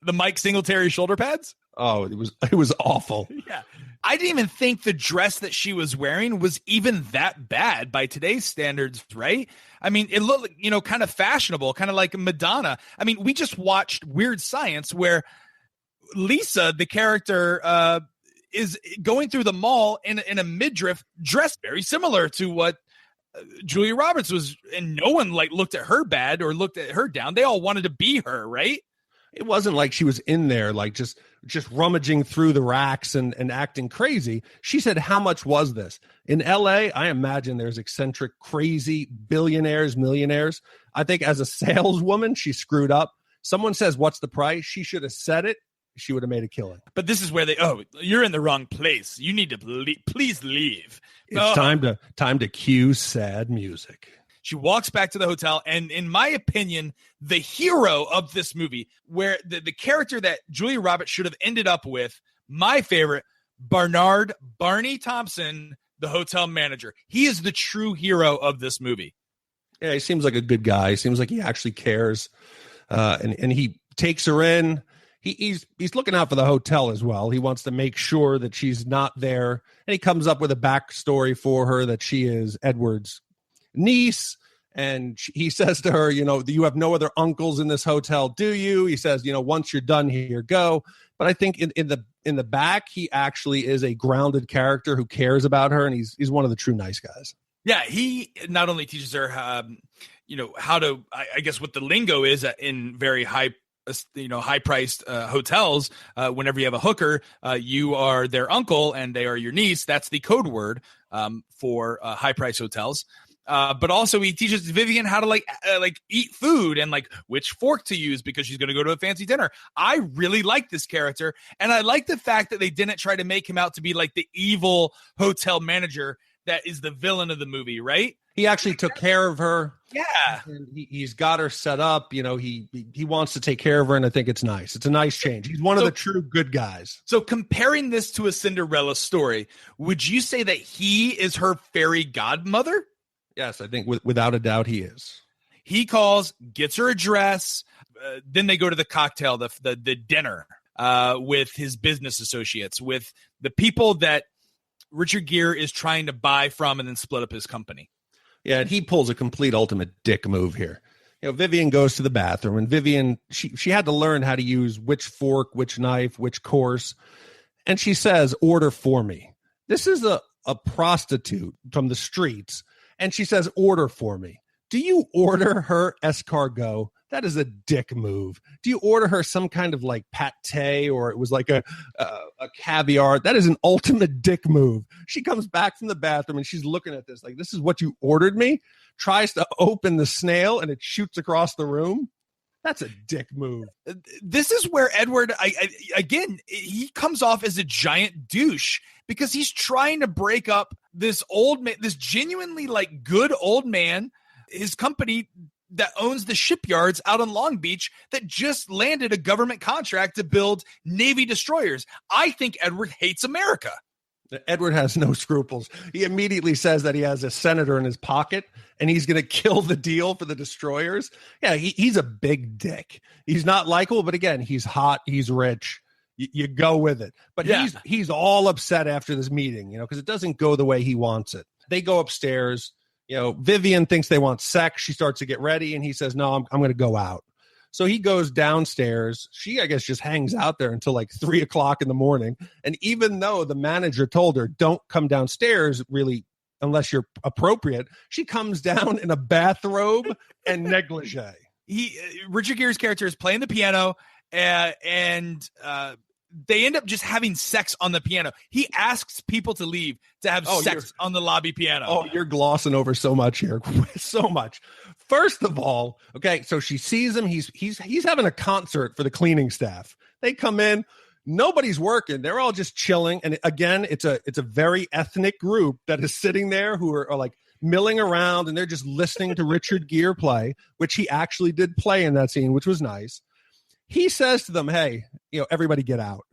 the Mike Singletary shoulder pads. Oh, it was awful. Yeah, I didn't even think the dress that she was wearing was even that bad by today's standards, right? I mean, it looked kind of fashionable, kind of like Madonna. I mean, we just watched Weird Science where Lisa, the character, is going through the mall in a midriff dress very similar to what Julia Roberts was, and no one looked at her bad or looked at her down. They all wanted to be her, right? It wasn't like she was in there just rummaging through the racks and acting crazy. She said, how much was this? In LA, I imagine there's eccentric, crazy billionaires, millionaires. I think as a saleswoman, she screwed up. Someone says, what's the price? She should have said it. She would have made a killing. But this is where you're in the wrong place. You need to please leave. It's time to cue sad music. She walks back to the hotel, and in my opinion, the hero of this movie, where the character that Julia Roberts should have ended up with, my favorite, Barney Thompson, the hotel manager. He is the true hero of this movie. Yeah, he seems like a good guy. He seems like he actually cares. And he takes her in. He's looking out for the hotel as well. He wants to make sure that she's not there. And he comes up with a backstory for her that she is Edward's niece. And he says to her, you have no other uncles in this hotel, do you? He says, once you're done here, go. But I think in the back, he actually is a grounded character who cares about her. And he's one of the true nice guys. Yeah, he not only teaches her, how to, I guess what the lingo is in very high-priced hotels. Whenever you have a hooker, you are their uncle and they are your niece. That's the code word for high-priced hotels. But also he teaches Vivian how to eat food and which fork to use because she's going to go to a fancy dinner. I really like this character, and I like the fact that they didn't try to make him out to be like the evil hotel manager that is the villain of the movie, right? He actually took care of her. Yeah. And he's got her set up. He wants to take care of her, and I think it's nice. It's a nice change. He's one of the true good guys. So comparing this to a Cinderella story, would you say that he is her fairy godmother? Yes, I think without a doubt he is. He calls, gets her a dress. Then they go to the cocktail, the dinner with his business associates, with the people that Richard Gere is trying to buy from and then split up his company. Yeah, and he pulls a complete ultimate dick move here. Vivian goes to the bathroom, and Vivian, she had to learn how to use which fork, which knife, which course. And she says, order for me. This is a prostitute from the streets. And she says, order for me. Do you order her escargot? That is a dick move. Do you order her some kind of pate, or it was like a caviar? That is an ultimate dick move. She comes back from the bathroom and she's looking at this this is what you ordered me? Tries to open the snail and it shoots across the room. That's a dick move. This is where Edward, again, he comes off as a giant douche because he's trying to break up this old man, this genuinely like good old man, his company that owns the shipyards out on Long Beach that just landed a government contract to build Navy destroyers. I think Edward hates America. Edward has no scruples. He immediately says that he has a senator in his pocket and he's going to kill the deal for the destroyers. Yeah, he's a big dick. He's not likable, but again, he's hot, he's rich. You go with it. But he's all upset after this meeting, because it doesn't go the way he wants it. They go upstairs. Vivian thinks they want sex. She starts to get ready and he says, no, I'm going to go out. So he goes downstairs. She, I guess, just hangs out there until like 3 o'clock in the morning. And even though the manager told her, don't come downstairs really unless you're appropriate, she comes down in a bathrobe and negligee. Richard Gere's character is playing the piano and they end up just having sex on the piano. He asks people to leave to have sex on the lobby piano. Oh, you're glossing over so much here. So much. First of all, okay, so she sees him. He's having a concert for the cleaning staff. They come in. Nobody's working. They're all just chilling. And again, it's a very ethnic group that is sitting there who are like milling around, and they're just listening to Richard Gere play, which he actually did play in that scene, which was nice. He says to them, hey, everybody get out.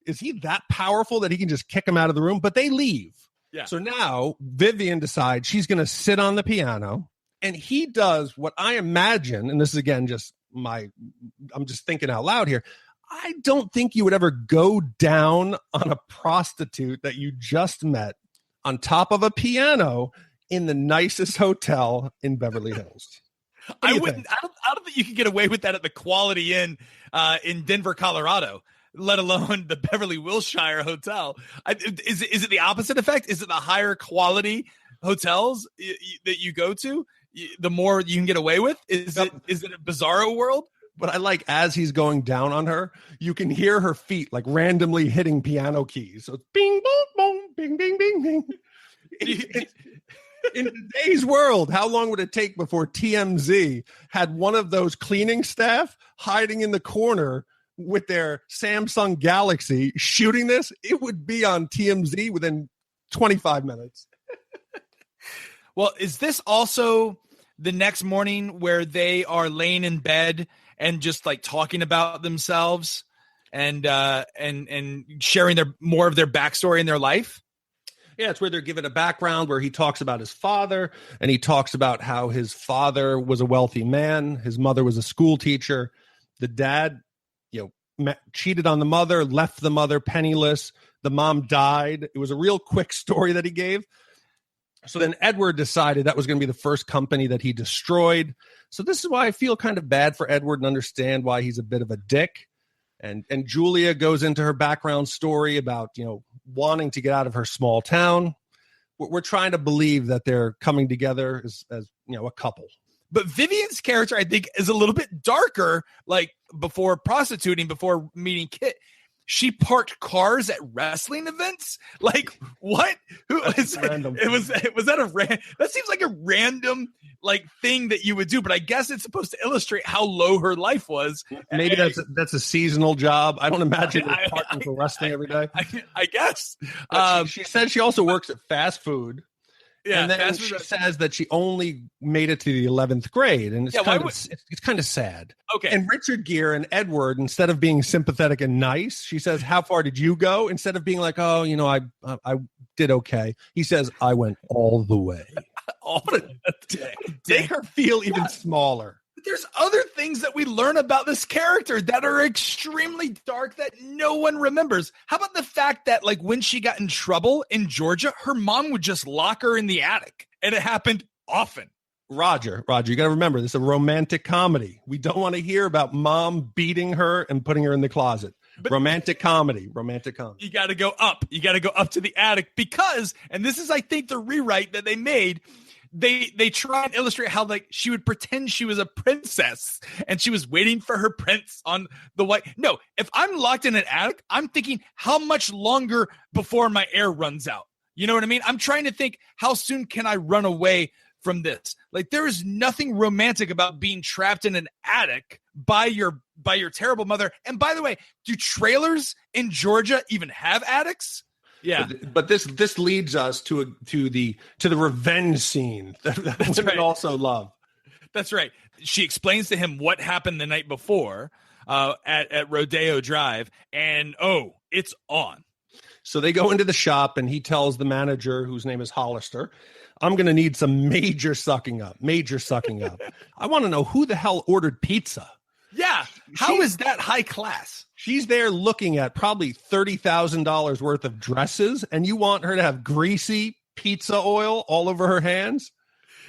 Is he that powerful that he can just kick them out of the room? But they leave. Yeah. So now Vivian decides she's going to sit on the piano, and he does what I imagine, and this is again I'm just thinking out loud here. I don't think you would ever go down on a prostitute that you just met on top of a piano in the nicest hotel in Beverly Hills. I don't think you could get away with that at the Quality Inn in Denver, Colorado, let alone the Beverly Wilshire Hotel. Is it the opposite effect? Is it the higher quality hotels that you go to, the more you can get away with? Is it a bizarro world? But I like, as he's going down on her, you can hear her feet like randomly hitting piano keys. So it's bing, boom, boom, bing, bing, bing, bing. In today's world, how long would it take before TMZ had one of those cleaning staff hiding in the corner with their Samsung Galaxy shooting this? It would be on TMZ within 25 minutes. Well, is this also the next morning where they are laying in bed and just like talking about themselves and sharing more of their backstory in their life? Yeah, it's where they're given a background where he talks about his father, and he talks about how his father was a wealthy man. His mother was a school teacher. The dad, cheated on the mother, left the mother penniless. The mom died. It was a real quick story that he gave. So then Edward decided that was going to be the first company that he destroyed. So this is why I feel kind of bad for Edward and understand why he's a bit of a dick. And Julia goes into her background story about, wanting to get out of her small town. We're trying to believe that they're coming together as a couple. But Vivian's character, I think, is a little bit darker. Like before meeting Kit, she parked cars at wrestling events. Like what? Who is random? Was that that seems like a random thing that you would do, but I guess it's supposed to illustrate how low her life was. Maybe that's a seasonal job. I don't imagine her parking for wrestling every day. I guess. She said she also works at fast food. Yeah, and then she says that she only made it to the 11th grade, and it's kind of sad. Okay. And Richard Gere and Edward, instead of being sympathetic and nice, she says, "How far did you go?" Instead of being like, "Oh, I did okay," he says, "I went all the way." Make her feel even smaller. There's other things that we learn about this character that are extremely dark that no one remembers. How about the fact that when she got in trouble in Georgia, her mom would just lock her in the attic, and it happened often. Roger, you got to remember, this is a romantic comedy. We don't want to hear about mom beating her and putting her in the closet. But romantic comedy. You got to go up. You got to go up to the attic because, and this is, I think, the rewrite that they made. They try and illustrate how she would pretend she was a princess and she was waiting for her prince on the white. No, if I'm locked in an attic, I'm thinking how much longer before my air runs out. You know what I mean? I'm trying to think, how soon can I run away from this? There is nothing romantic about being trapped in an attic by your terrible mother. And by the way, do trailers in Georgia even have attics? Yeah, but this leads us to the revenge scene that women also love. That's right. She explains to him what happened the night before at Rodeo Drive, and it's on. So they go into the shop, and he tells the manager, whose name is Hollister, I'm going to need some major sucking up. I want to know who the hell ordered pizza. Yeah. How is that high class? She's there looking at probably $30,000 worth of dresses, and you want her to have greasy pizza oil all over her hands?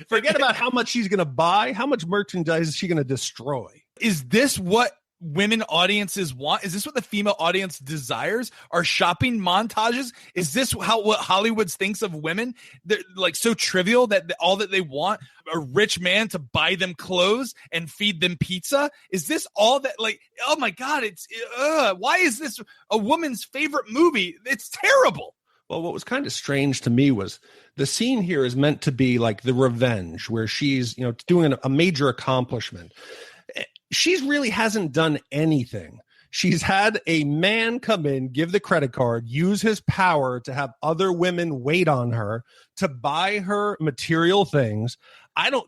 Forget about how much she's going to buy. How much merchandise is she going to destroy? Is this what women audiences want? Is this what the female audience desires? Are shopping montages? Is this what Hollywood thinks of women? They're like so trivial that all that they want a rich man to buy them clothes and feed them pizza? Is this all that, like, oh my God, why is this a woman's favorite movie? It's terrible. Well, what was kind of strange to me was the scene here is meant to be like the revenge, where she's, doing a major accomplishment. She's really hasn't done anything. She's had a man come in, give the credit card, use his power to have other women wait on her, to buy her material things.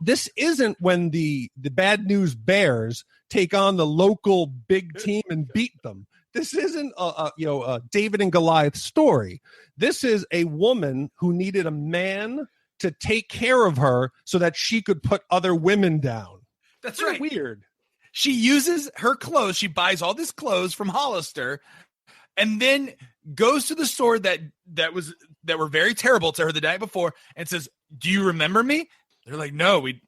This isn't when the Bad News Bears take on the local big team and beat them. This isn't a David and Goliath story. This is a woman who needed a man to take care of her so that she could put other women down. That's right. Weird. She uses her clothes. She buys all this clothes from Hollister, and then goes to the store that were very terrible to her the night before, and says, "Do you remember me?" They're like, "No, we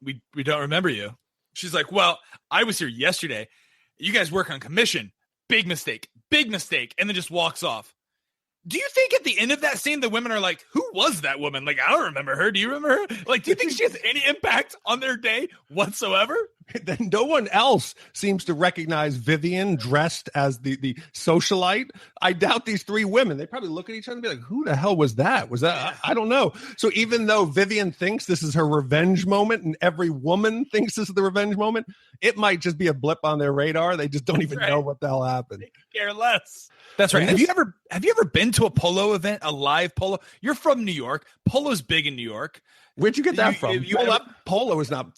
don't remember you." She's like, "Well, I was here yesterday. You guys work on commission. Big mistake, and then just walks off. Do you think at the end of that scene, the women are like, who was that woman? Like, I don't remember her. Do you remember her? Like, do you think she has any impact on their day whatsoever? Then no one else seems to recognize Vivian dressed as the socialite. I doubt these three women. They probably look at each other and be like, who the hell was that? I don't know. So even though Vivian thinks this is her revenge moment and every woman thinks this is the revenge moment, it might just be a blip on their radar. They just don't even know what the hell happened. They could care less. That's right. Have you ever been to a polo event, a live polo? You're from New York. Polo's big in New York. Where'd you get that from? Polo is not.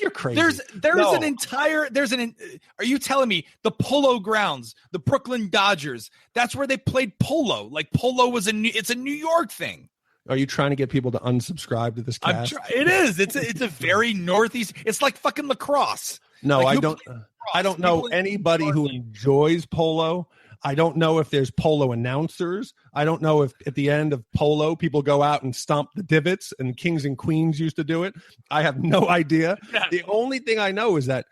You're crazy. Are you telling me the Polo Grounds, the Brooklyn Dodgers? That's where they played polo. Like polo it's a New York thing. Are you trying to get people to unsubscribe to this cast? It is. It's a very Northeast. It's like fucking lacrosse. No, like, I don't know anybody who enjoys polo. I don't know if there's polo announcers. I don't know if at the end of polo, people go out and stomp the divots, and kings and queens used to do it. I have no idea. Yeah. The only thing I know is that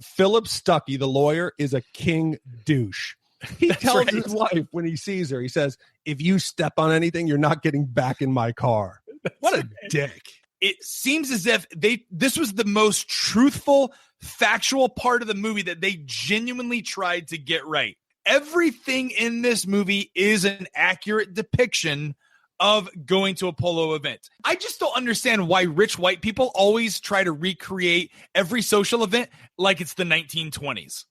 Philip Stuckey, the lawyer, is a king douche. He tells his wife when he sees her, he says, if you step on anything, you're not getting back in my car. What a dick. It seems as if this was the most truthful, factual part of the movie that they genuinely tried to get right. Everything in this movie is an accurate depiction of going to a polo event. I just don't understand why rich white people always try to recreate every social event like it's the 1920s.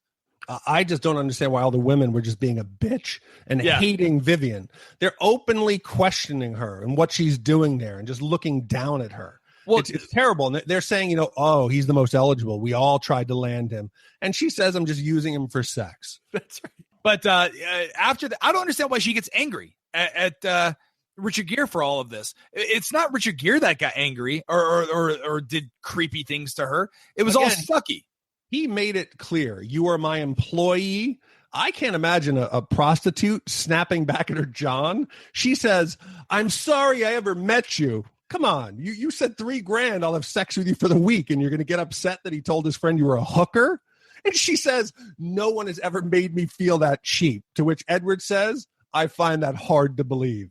I just don't understand why all the women were just being a bitch and hating Vivian. They're openly questioning her and what she's doing there and just looking down at her. Well, it's terrible. And they're saying, he's the most eligible. We all tried to land him. And she says, I'm just using him for sex. That's right. But after that, I don't understand why she gets angry at Richard Gere for all of this. It's not Richard Gere that got angry or did creepy things to her. It was all Stuckey. He made it clear, you are my employee. I can't imagine a prostitute snapping back at her John. She says, I'm sorry I ever met you. Come on. You said $3,000. I'll have sex with you for the week. And you're going to get upset that he told his friend you were a hooker. And she says, no one has ever made me feel that cheap. To which Edward says, I find that hard to believe.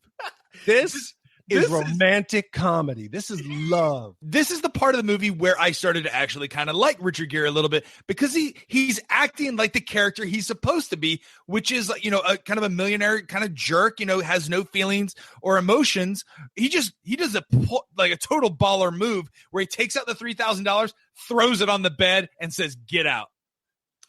This is romantic comedy. This is love. This is the part of the movie where I started to actually kind of like Richard Gere a little bit, because he's acting like the character he's supposed to be, which is, a kind of a millionaire kind of jerk, has no feelings or emotions. He does a total baller move where he takes out the $3,000, throws it on the bed and says, get out.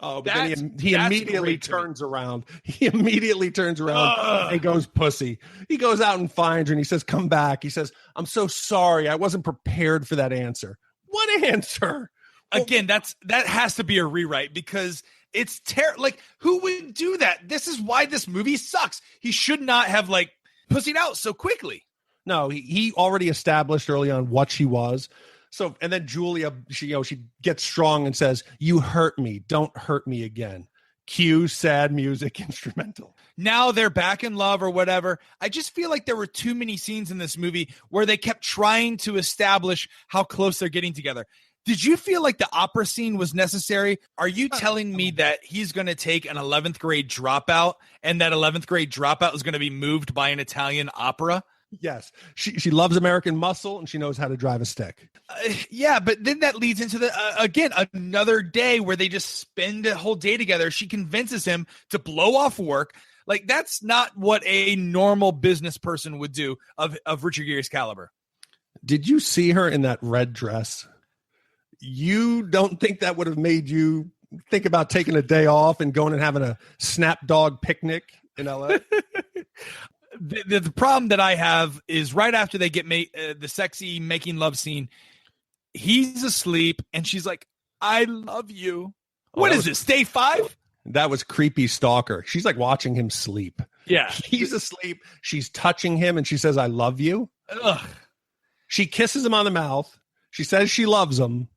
Oh, but then he immediately turns around. He immediately turns around and goes pussy. He goes out and finds her and he says, come back. He says, I'm so sorry. I wasn't prepared for that answer. What answer? Again, that has to be a rewrite because it's terrible. Like, who would do that? This is why this movie sucks. He should not have like pussied out so quickly. No, he already established early on what she was. So, and then Julia, she gets strong and says, you hurt me. Don't hurt me again. Cue sad music instrumental. Now they're back in love or whatever. I just feel like there were too many scenes in this movie where they kept trying to establish how close they're getting together. Did you feel like the opera scene was necessary? Are you telling me that he's going to take an 11th grade dropout and that 11th grade dropout is going to be moved by an Italian opera? Yes, she loves American muscle and she knows how to drive a stick. Yeah, but then that leads into again another day where they just spend a whole day together. She convinces him to blow off work. Like, that's not what a normal business person would do of Richard Gere's caliber. Did you see her in that red dress? You don't think that would have made you think about taking a day off and going and having a snap dog picnic in LA? The problem that I have is right after they get the sexy making love scene, he's asleep and she's like, I love you. What is this, day 5? That was creepy stalker. She's like watching him sleep. Yeah. He's asleep. She's touching him and she says, I love you. Ugh. She kisses him on the mouth. She says she loves him.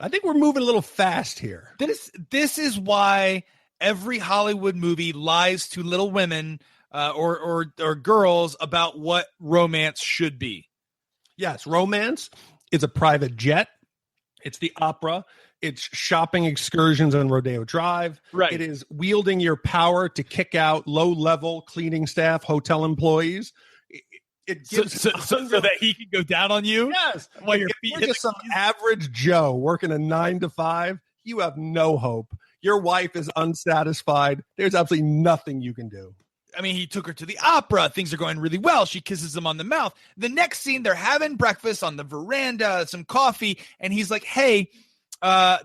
I think we're moving a little fast here. This is why every Hollywood movie lies to little women or girls about what romance should be. Yes, romance is a private jet. It's the opera. It's shopping excursions on Rodeo Drive. Right. It is wielding your power to kick out low-level cleaning staff, hotel employees. It gives so that he can go down on you. Yes. While you're just some average Joe working a 9 to 5. You have no hope. Your wife is unsatisfied. There's absolutely nothing you can do. I mean, he took her to the opera. Things are going really well. She kisses him on the mouth. The next scene, they're having breakfast on the veranda, some coffee, and he's like, hey,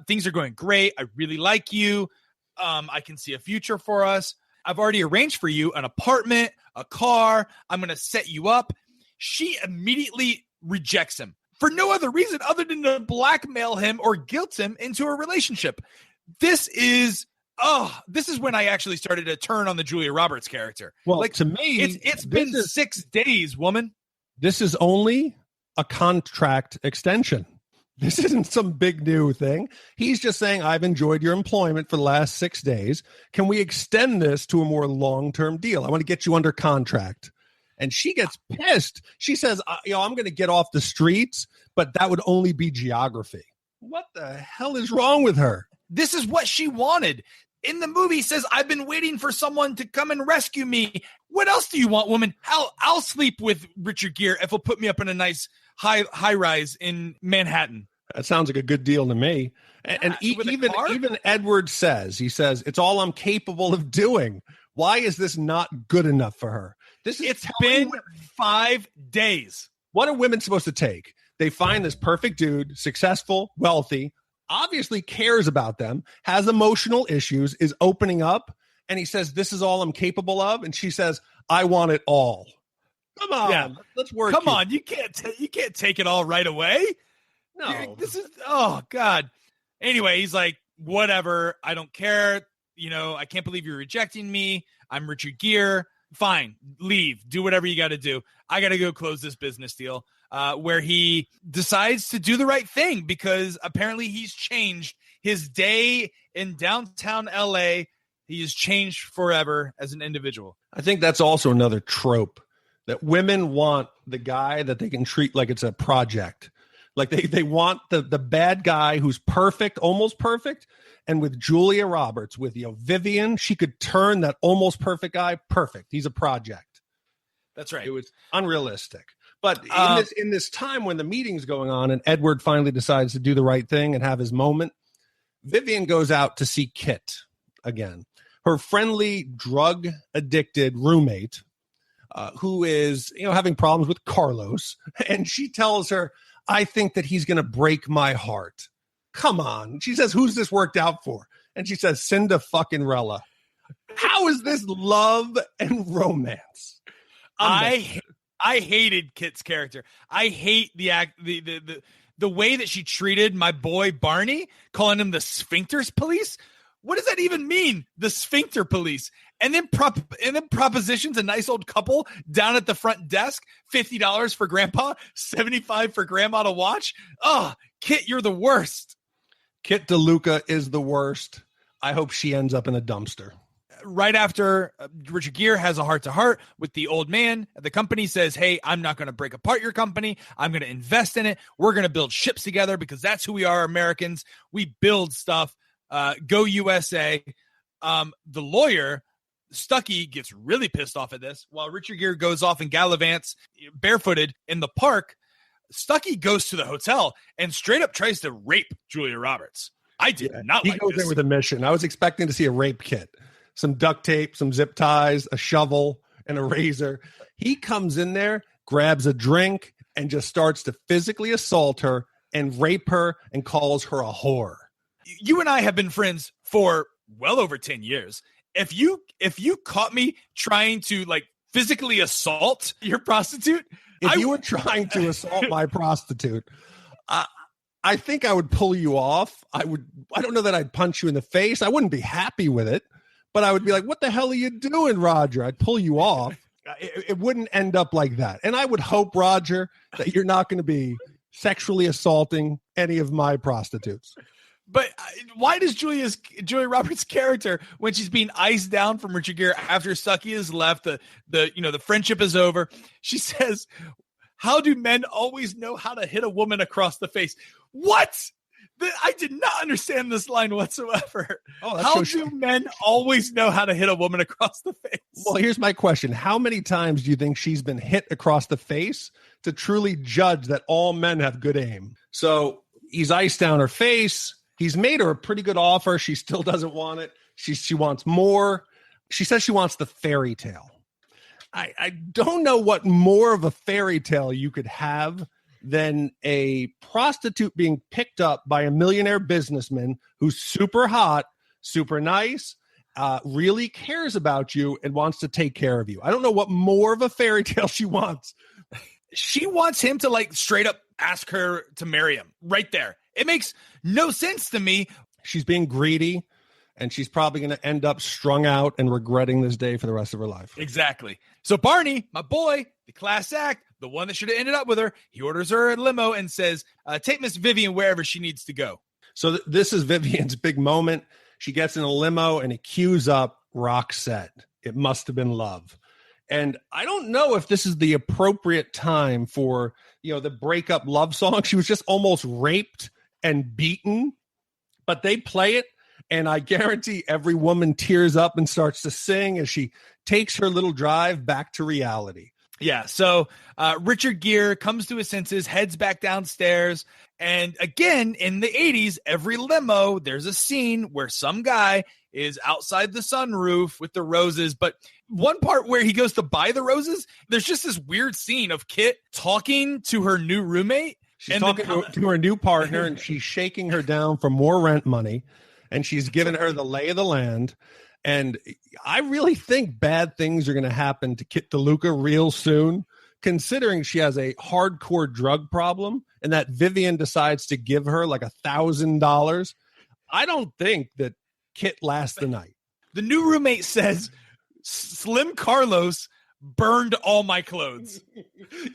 things are going great. I really like you. I can see a future for us. I've already arranged for you an apartment, a car. I'm going to set you up. She immediately rejects him for no other reason other than to blackmail him or guilt him into a relationship. This is when I actually started to turn on the Julia Roberts character. Well, like, to me, it's been 6 days, woman. This is only a contract extension. This isn't some big new thing. He's just saying, I've enjoyed your employment for the last 6 days. Can we extend this to a more long-term deal? I want to get you under contract. And she gets pissed. She says, I'm going to get off the streets, but that would only be geography. What the hell is wrong with her? This is what she wanted. In the movie, it says, I've been waiting for someone to come and rescue me. What else do you want, woman? I'll sleep with Richard Gere if he'll put me up in a nice high rise in Manhattan. That sounds like a good deal to me. And even Edward says, it's all I'm capable of doing. Why is this not good enough for her? It's been 5 days. What are women supposed to take? They find this perfect dude, successful, wealthy, obviously cares about them, has emotional issues, is opening up, and he says, this is all I'm capable of. And she says, I want it all. Come on, let's work. Come on, you can't take it all right away. No, this is, oh God. Anyway, he's like, whatever. I don't care. I can't believe you're rejecting me. I'm Richard Gere. Fine, leave. Do whatever you got to do. I got to go close this business deal. Where he decides to do the right thing because apparently he's changed his day in downtown LA. He has changed forever as an individual. I think that's also another trope that women want the guy that they can treat like it's a project. Like they want the bad guy who's perfect, almost perfect. And with Julia Roberts, with Vivian, she could turn that almost perfect guy perfect. He's a project. That's right. It was unrealistic. But in this time when the meeting's going on and Edward finally decides to do the right thing and have his moment, Vivian goes out to see Kit again. Her friendly, drug-addicted roommate, who is having problems with Carlos. And she tells her, I think that he's going to break my heart. Come on. She says, who's this worked out for? And she says, Cinderella. How is this love and romance? I hated Kit's character. I hate the way that she treated my boy Barney, calling him the Sphincters Police. What does that even mean? The Sphincter Police. And then propositions a nice old couple down at the front desk, $50 for grandpa, $75 for grandma to watch. Oh, Kit, you're the worst. Kit DeLuca is the worst. I hope she ends up in a dumpster. Right after Richard Gere has a heart-to-heart with the old man, the company says, hey, I'm not going to break apart your company. I'm going to invest in it. We're going to build ships together because that's who we are, Americans. We build stuff. Go USA. The lawyer, Stuckey, gets really pissed off at this. While Richard Gere goes off and gallivants barefooted in the park, Stuckey goes to the hotel and straight up tries to rape Julia Roberts. I did not like this. He goes there with a mission. I was expecting to see a rape kit. Some duct tape, some zip ties, a shovel, and a razor. He comes in there, grabs a drink, and just starts to physically assault her and rape her and calls her a whore. You and I have been friends for well over 10 years. If you caught me trying to like physically assault your prostitute, if you were trying to assault my prostitute, I think I would pull you off. I don't know that I'd punch you in the face. I wouldn't be happy with it, but I would be like, what the hell are you doing, Roger? I'd pull you off. It wouldn't end up like that. And I would hope, Roger, that you're not going to be sexually assaulting any of my prostitutes. But why does Julia Roberts' character, when she's being iced down from Richard Gere after Stuckey has left, the friendship is over, she says, how do men always know how to hit a woman across the face? What? I did not understand this line whatsoever. How do men always know how to hit a woman across the face? Well, here's my question. How many times do you think she's been hit across the face to truly judge that all men have good aim? So he's iced down her face. He's made her a pretty good offer. She still doesn't want it. She wants more. She says she wants the fairy tale. I don't know what more of a fairy tale you could have than a prostitute being picked up by a millionaire businessman who's super hot, super nice, really cares about you and wants to take care of you. I don't know what more of a fairy tale she wants. She wants him to like straight up ask her to marry him right there. It makes no sense to me. She's being greedy, and she's probably going to end up strung out and regretting this day for the rest of her life. Exactly. So Barney, my boy, the class act, the one that should have ended up with her, he orders her a limo and says, take Miss Vivian wherever she needs to go. So this is Vivian's big moment. She gets in a limo and it cues up Roxette. It must have been love. And I don't know if this is the appropriate time for, the breakup love song. She was just almost raped and beaten, but they play it. And I guarantee every woman tears up and starts to sing as she takes her little drive back to reality. Yeah. So Richard Gere comes to his senses, heads back downstairs. And again, in the 80s, every limo, there's a scene where some guy is outside the sunroof with the roses. But one part where he goes to buy the roses, there's just this weird scene of Kit talking to her new roommate. She's talking to her new partner, and she's shaking her down for more rent money. And she's giving her the lay of the land. And I really think bad things are going to happen to Kit DeLuca real soon, considering she has a hardcore drug problem and that Vivian decides to give her like $1,000. I don't think that Kit lasts the night. The new roommate says, Slim Carlos burned all my clothes.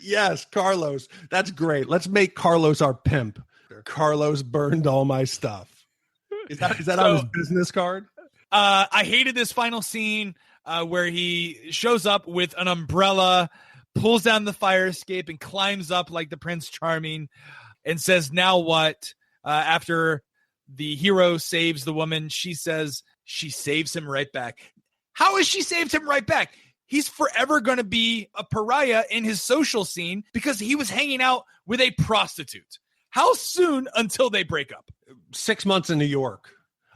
Yes, Carlos. That's great. Let's make Carlos our pimp. Carlos burned all my stuff. Is that on his business card? I hated this final scene where he shows up with an umbrella, pulls down the fire escape, and climbs up like the Prince Charming and says, now what? After the hero saves the woman, she says she saves him right back. How has she saved him right back? He's forever going to be a pariah in his social scene because he was hanging out with a prostitute. How soon until they break up? 6 months in New York.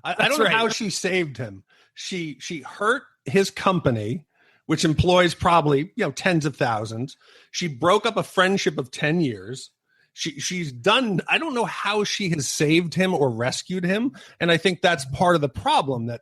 I don't know how she saved him. She hurt his company, which employs probably tens of thousands. She broke up a friendship of 10 years. She's done. I don't know how she has saved him or rescued him. And I think that's part of the problem that,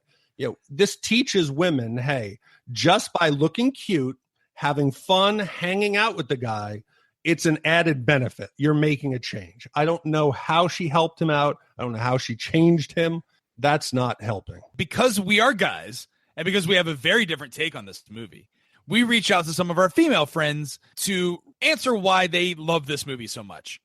this teaches women, hey, just by looking cute, having fun, hanging out with the guy, it's an added benefit. You're making a change. I don't know how she helped him out. I don't know how she changed him. That's not helping. Because we are guys and because we have a very different take on this movie, we reach out to some of our female friends to answer why they love this movie so much.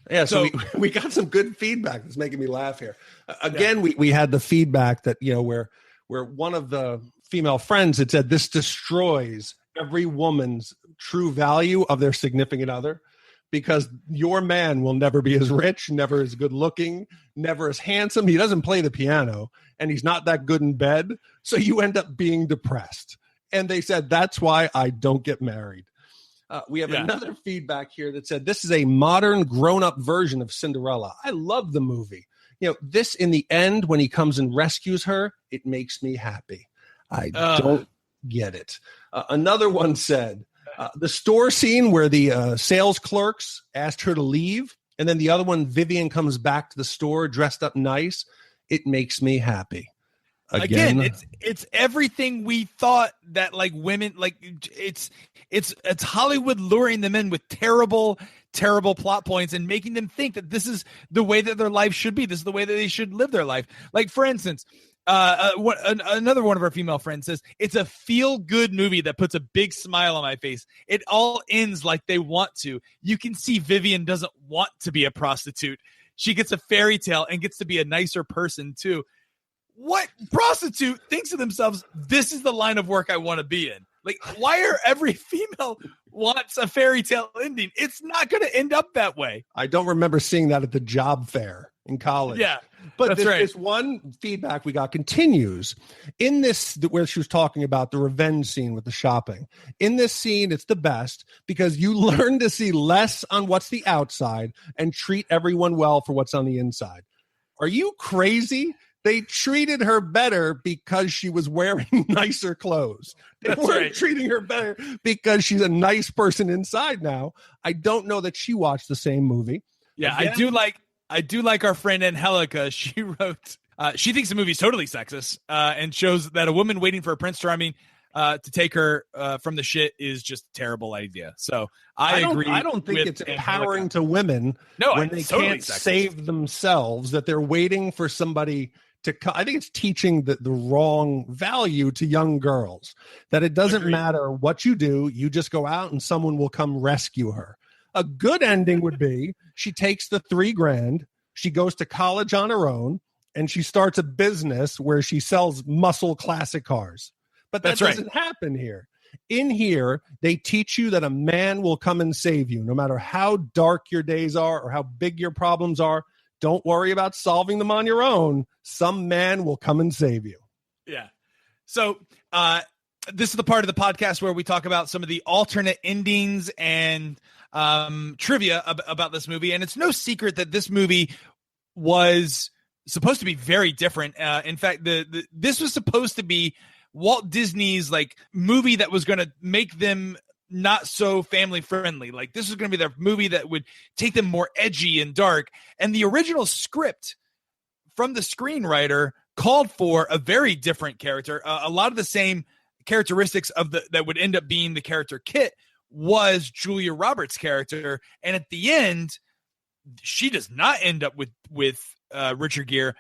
Yeah, so we got some good feedback that's making me laugh here. Again, we had the feedback that, where one of the female friends had said this destroys every woman's true value of their significant other, because your man will never be as rich, never as good looking, never as handsome. He doesn't play the piano and he's not that good in bed. So you end up being depressed. And they said, that's why I don't get married. We have another feedback here that said, this is a modern grown-up version of Cinderella. I love the movie. This in the end, when he comes and rescues her, it makes me happy. I don't get it. Another one said, the store scene where the sales clerks asked her to leave, and then the other one, Vivian comes back to the store dressed up nice. It makes me happy. Again, it's everything we thought that women it's Hollywood luring them in with terrible plot points and making them think that this is the way that their life should be. This is the way that they should live their life. Like, for instance, another one of our female friends says it's a feel-good movie that puts a big smile on my face. It all ends like they want to. You can see Vivian doesn't want to be a prostitute. She gets a fairy tale and gets to be a nicer person too. What prostitute thinks to themselves, this is the line of work I want to be in? Why are every female wants a fairy tale ending? It's not going to end up that way. I don't remember seeing that at the job fair in college. Yeah, but this one feedback we got continues in this, where she was talking about the revenge scene with the shopping. In this scene, it's the best because you learn to see less on what's the outside and treat everyone well for what's on the inside. Are you crazy? They treated her better because she was wearing nicer clothes. They weren't treating her better because she's a nice person inside now. I don't know that she watched the same movie. Yeah, again, I do like our friend Angelica. She wrote, she thinks the movie's totally sexist and shows that a woman waiting for a Prince Charming to take her from the shit is just a terrible idea. So I agree. I don't think it's empowering to women when they can't save themselves, that they're waiting for somebody to come. I think it's teaching the wrong value to young girls, that it doesn't matter what you do. You just go out and someone will come rescue her. A good ending would be she takes the $3,000, she goes to college on her own, and she starts a business where she sells muscle classic cars. But that doesn't happen here. In here, they teach you that a man will come and save you, no matter how dark your days are or how big your problems are. Don't worry about solving them on your own. Some man will come and save you. Yeah. So this is the part of the podcast where we talk about some of the alternate endings and trivia about this movie. And it's no secret that this movie was supposed to be very different. In fact, this was supposed to be Walt Disney's movie that was going to make them not so family friendly. This was going to be their movie that would take them more edgy and dark. And the original script from the screenwriter called for a very different character. A lot of the same characteristics that would end up being the character Kit was Julia Roberts' character. And at the end, she does not end up with Richard Gere.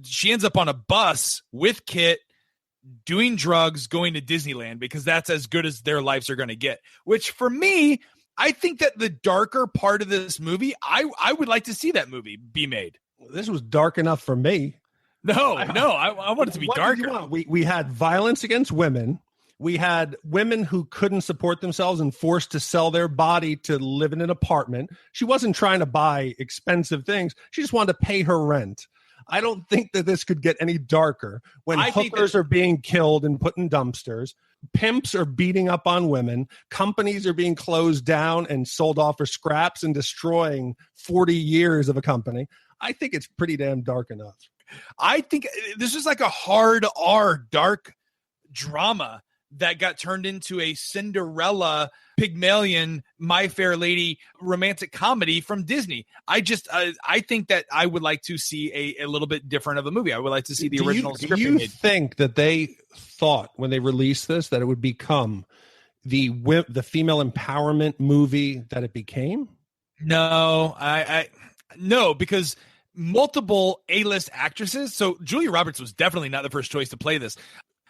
She ends up on a bus with Kit, doing drugs, going to Disneyland, because that's as good as their lives are going to get. Which for me, I think that the darker part of this movie, I would like to see that movie be made. This was dark enough for me. No, I want it to be darker. We had violence against women. We had women who couldn't support themselves and forced to sell their body to live in an apartment. She wasn't trying to buy expensive things. She just wanted to pay her rent. I don't think that this could get any darker when hookers are being killed and put in dumpsters. Pimps are beating up on women. Companies are being closed down and sold off for scraps and destroying 40 years of a company. I think it's pretty damn dark enough. I think this is like a hard R dark drama that got turned into a Cinderella, Pygmalion, My Fair Lady romantic comedy from Disney. I think that I would like to see a little bit different of a movie. I would like to see the original script. Do you think that they thought when they released this that it would become the female empowerment movie that it became? No, no, because multiple A-list actresses. So Julia Roberts was definitely not the first choice to play this.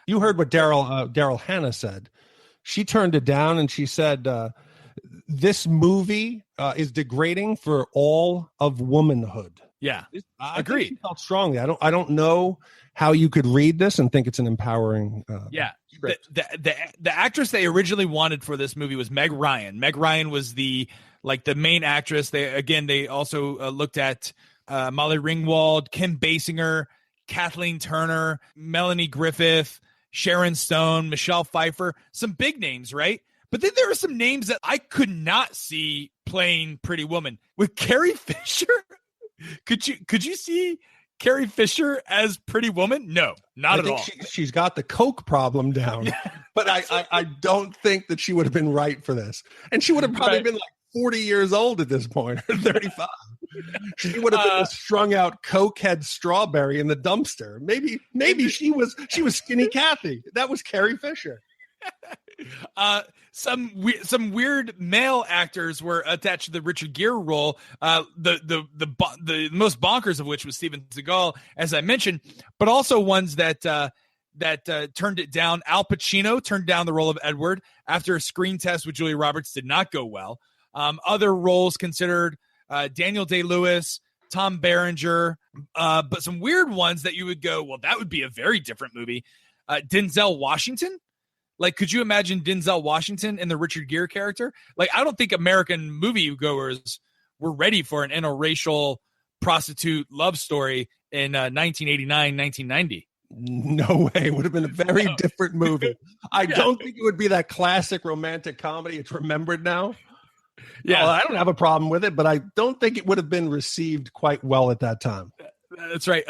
You heard what Daryl Hannah said. She turned it down and she said, this movie is degrading for all of womanhood. Yeah, I agree. She felt strongly. I don't know how you could read this and think it's an empowering script. The actress they originally wanted for this movie was Meg Ryan. Meg Ryan was the main actress. They also looked at Molly Ringwald, Kim Basinger, Kathleen Turner, Melanie Griffith, Sharon Stone, Michelle Pfeiffer, some big names, right? But then there are some names that I could not see playing Pretty Woman. With Carrie Fisher, could you see Carrie Fisher as Pretty Woman? No, not at all. She's got the coke problem down, but I don't think that she would have been right for this. And she would have probably been like 40 years old at this point, or 35. She would have been a strung out cokehead strawberry in the dumpster. Maybe she was Skinny Kathy. That was Carrie Fisher. Some weird male actors were attached to the Richard Gere role. The most bonkers of which was Steven Seagal, as I mentioned, but also ones that turned it down. Al Pacino turned down the role of Edward after a screen test with Julia Roberts did not go well. Other roles considered Daniel Day-Lewis, Tom Berenger, but some weird ones that you would go, well, that would be a very different movie. Denzel Washington. Like, could you imagine Denzel Washington in the Richard Gere character? Like, I don't think American moviegoers were ready for an interracial prostitute love story in 1989, 1990. No way. It would have been a very different movie. I don't think it would be that classic romantic comedy. It's remembered now. Yeah, well, I don't have a problem with it, but I don't think it would have been received quite well at that time. That's right.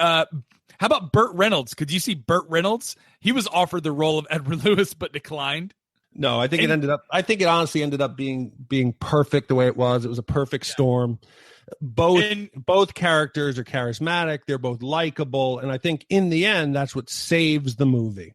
How about Burt Reynolds? Could you see Burt Reynolds? He was offered the role of Edward Lewis, but declined. No, I think it honestly ended up being perfect the way it was. It was a perfect storm. Both characters are charismatic. They're both likable. And I think in the end, that's what saves the movie.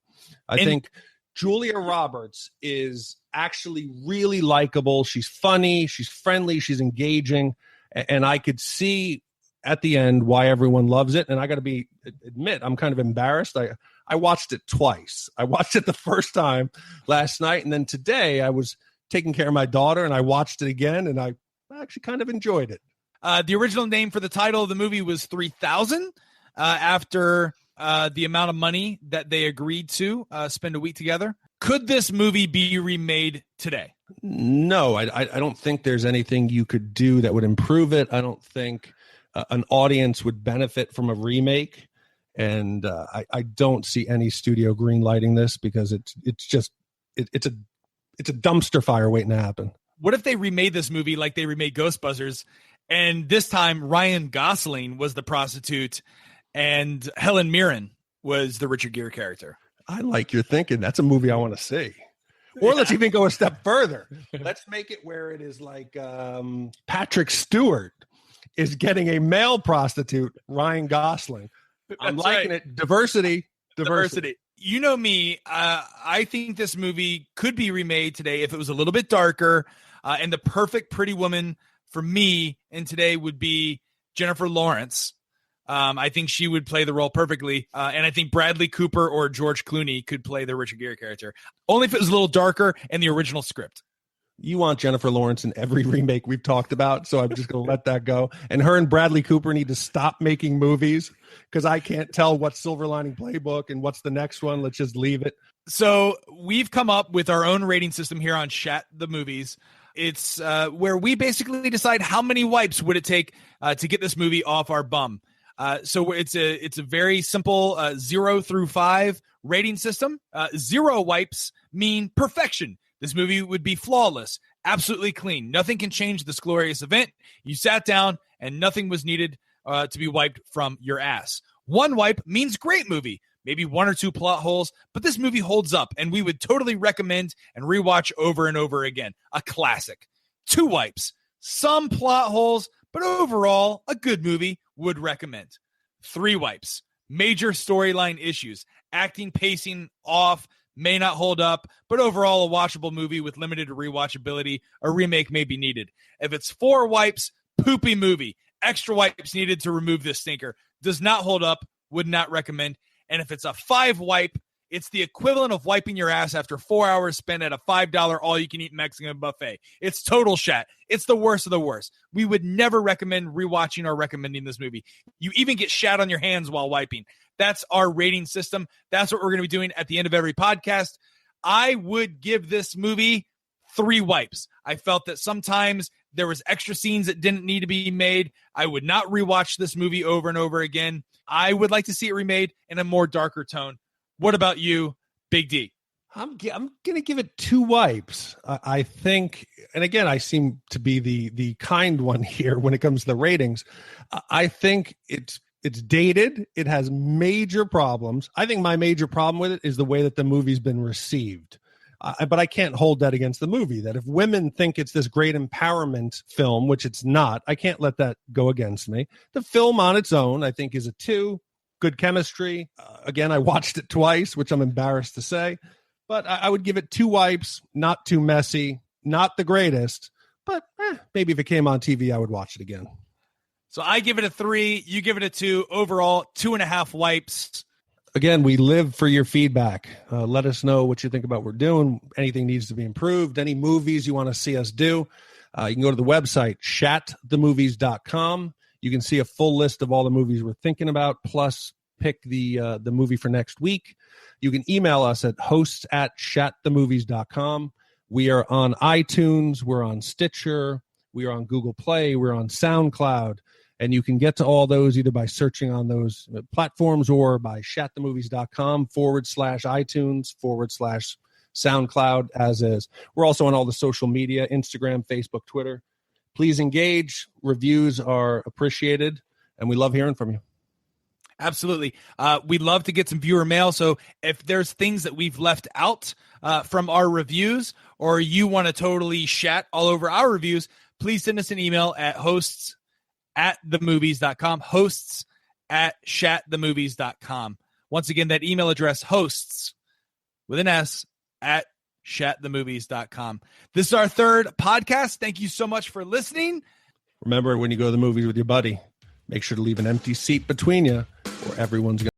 I think Julia Roberts is actually really likable. She's funny. She's friendly. She's engaging. And I could see at the end why everyone loves it. And I got to admit, I'm kind of embarrassed. I watched it twice. I watched it the first time last night. And then today I was taking care of my daughter and I watched it again. And I actually kind of enjoyed it. The original name for the title of the movie was 3000 after the amount of money that they agreed to spend a week together. Could this movie be remade today? No, I don't think there's anything you could do that would improve it. I don't think an audience would benefit from a remake. And I don't see any studio greenlighting this because it's a dumpster fire waiting to happen. What if they remade this movie like they remade Ghostbusters, and this time Ryan Gosling was the prostitute and Helen Mirren was the Richard Gere character? I like your thinking. That's a movie I want to see. Or let's even go a step further. Let's make it where it is like Patrick Stewart is getting a male prostitute, Ryan Gosling. I'm liking it. Diversity. You know me. I think this movie could be remade today if it was a little bit darker. And the perfect Pretty Woman for me in today would be Jennifer Lawrence. I think she would play the role perfectly. And I think Bradley Cooper or George Clooney could play the Richard Gere character. Only if it was a little darker and the original script. You want Jennifer Lawrence in every remake we've talked about, so I'm just going to let that go. And her and Bradley Cooper need to stop making movies because I can't tell what's Silver Lining Playbook and what's the next one. Let's just leave it. So we've come up with our own rating system here on Shat the Movies. It's where we basically decide how many wipes would it take to get this movie off our bum. So it's a very simple 0 through 5 rating system. 0 wipes mean perfection. This movie would be flawless, absolutely clean. Nothing can change this glorious event. You sat down and nothing was needed to be wiped from your ass. 1 wipe means great movie. maybe one or two plot holes, but this movie holds up, and we would totally recommend and rewatch over and over again. A classic. 2 wipes. Some plot holes, but overall, a good movie. Would recommend. 3 wipes. Major storyline issues. Acting, pacing off, may not hold up, but overall a watchable movie with limited rewatchability. A remake may be needed. If it's 4 wipes, poopy movie. Extra wipes needed to remove this stinker. Does not hold up. Would not recommend. And if it's a 5 wipe, it's the equivalent of wiping your ass after 4 hours spent at a $5 all-you-can-eat Mexican buffet. It's total Shat. It's the worst of the worst. We would never recommend rewatching or recommending this movie. You even get shat on your hands while wiping. That's our rating system. That's what we're going to be doing at the end of every podcast. I would give this movie 3 wipes. I felt that sometimes there was extra scenes that didn't need to be made. I would not rewatch this movie over and over again. I would like to see it remade in a more darker tone. What about you, Big D? I'm going to give it 2 wipes. I think, and again, I seem to be the kind one here when it comes to the ratings. I think it's dated. It has major problems. I think my major problem with it is the way that the movie's been received. But I can't hold that against the movie, that if women think it's this great empowerment film, which it's not, I can't let that go against me. The film on its own, I think, is a 2. Good chemistry. Again, I watched it twice, which I'm embarrassed to say. But I would give it 2 wipes, not too messy, not the greatest. But maybe if it came on TV, I would watch it again. So I give it a 3. You give it a 2. Overall, 2.5 wipes. Again, we live for your feedback. Let us know what you think about what we're doing. Anything needs to be improved. Any movies you want to see us do. You can go to the website, shatthemovies.com. You can see a full list of all the movies we're thinking about, plus pick the movie for next week. You can email us at hosts@shatthemovies.com. We are on iTunes. We're on Stitcher. We are on Google Play. We're on SoundCloud. And you can get to all those either by searching on those platforms or by shatthemovies.com/iTunes/ SoundCloud as is. We're also on all the social media, Instagram, Facebook, Twitter. Please engage. Reviews are appreciated, and we love hearing from you. Absolutely. We'd love to get some viewer mail. So if there's things that we've left out from our reviews, or you want to totally shat all over our reviews, please send us an email at hosts@themovies.com, hosts@shatthemovies.com. Once again, that email address, hosts with an S at shatthemovies.com. This is our 3rd podcast. Thank you so much for listening. Remember, when you go to the movies with your buddy, make sure to leave an empty seat between you, or everyone's going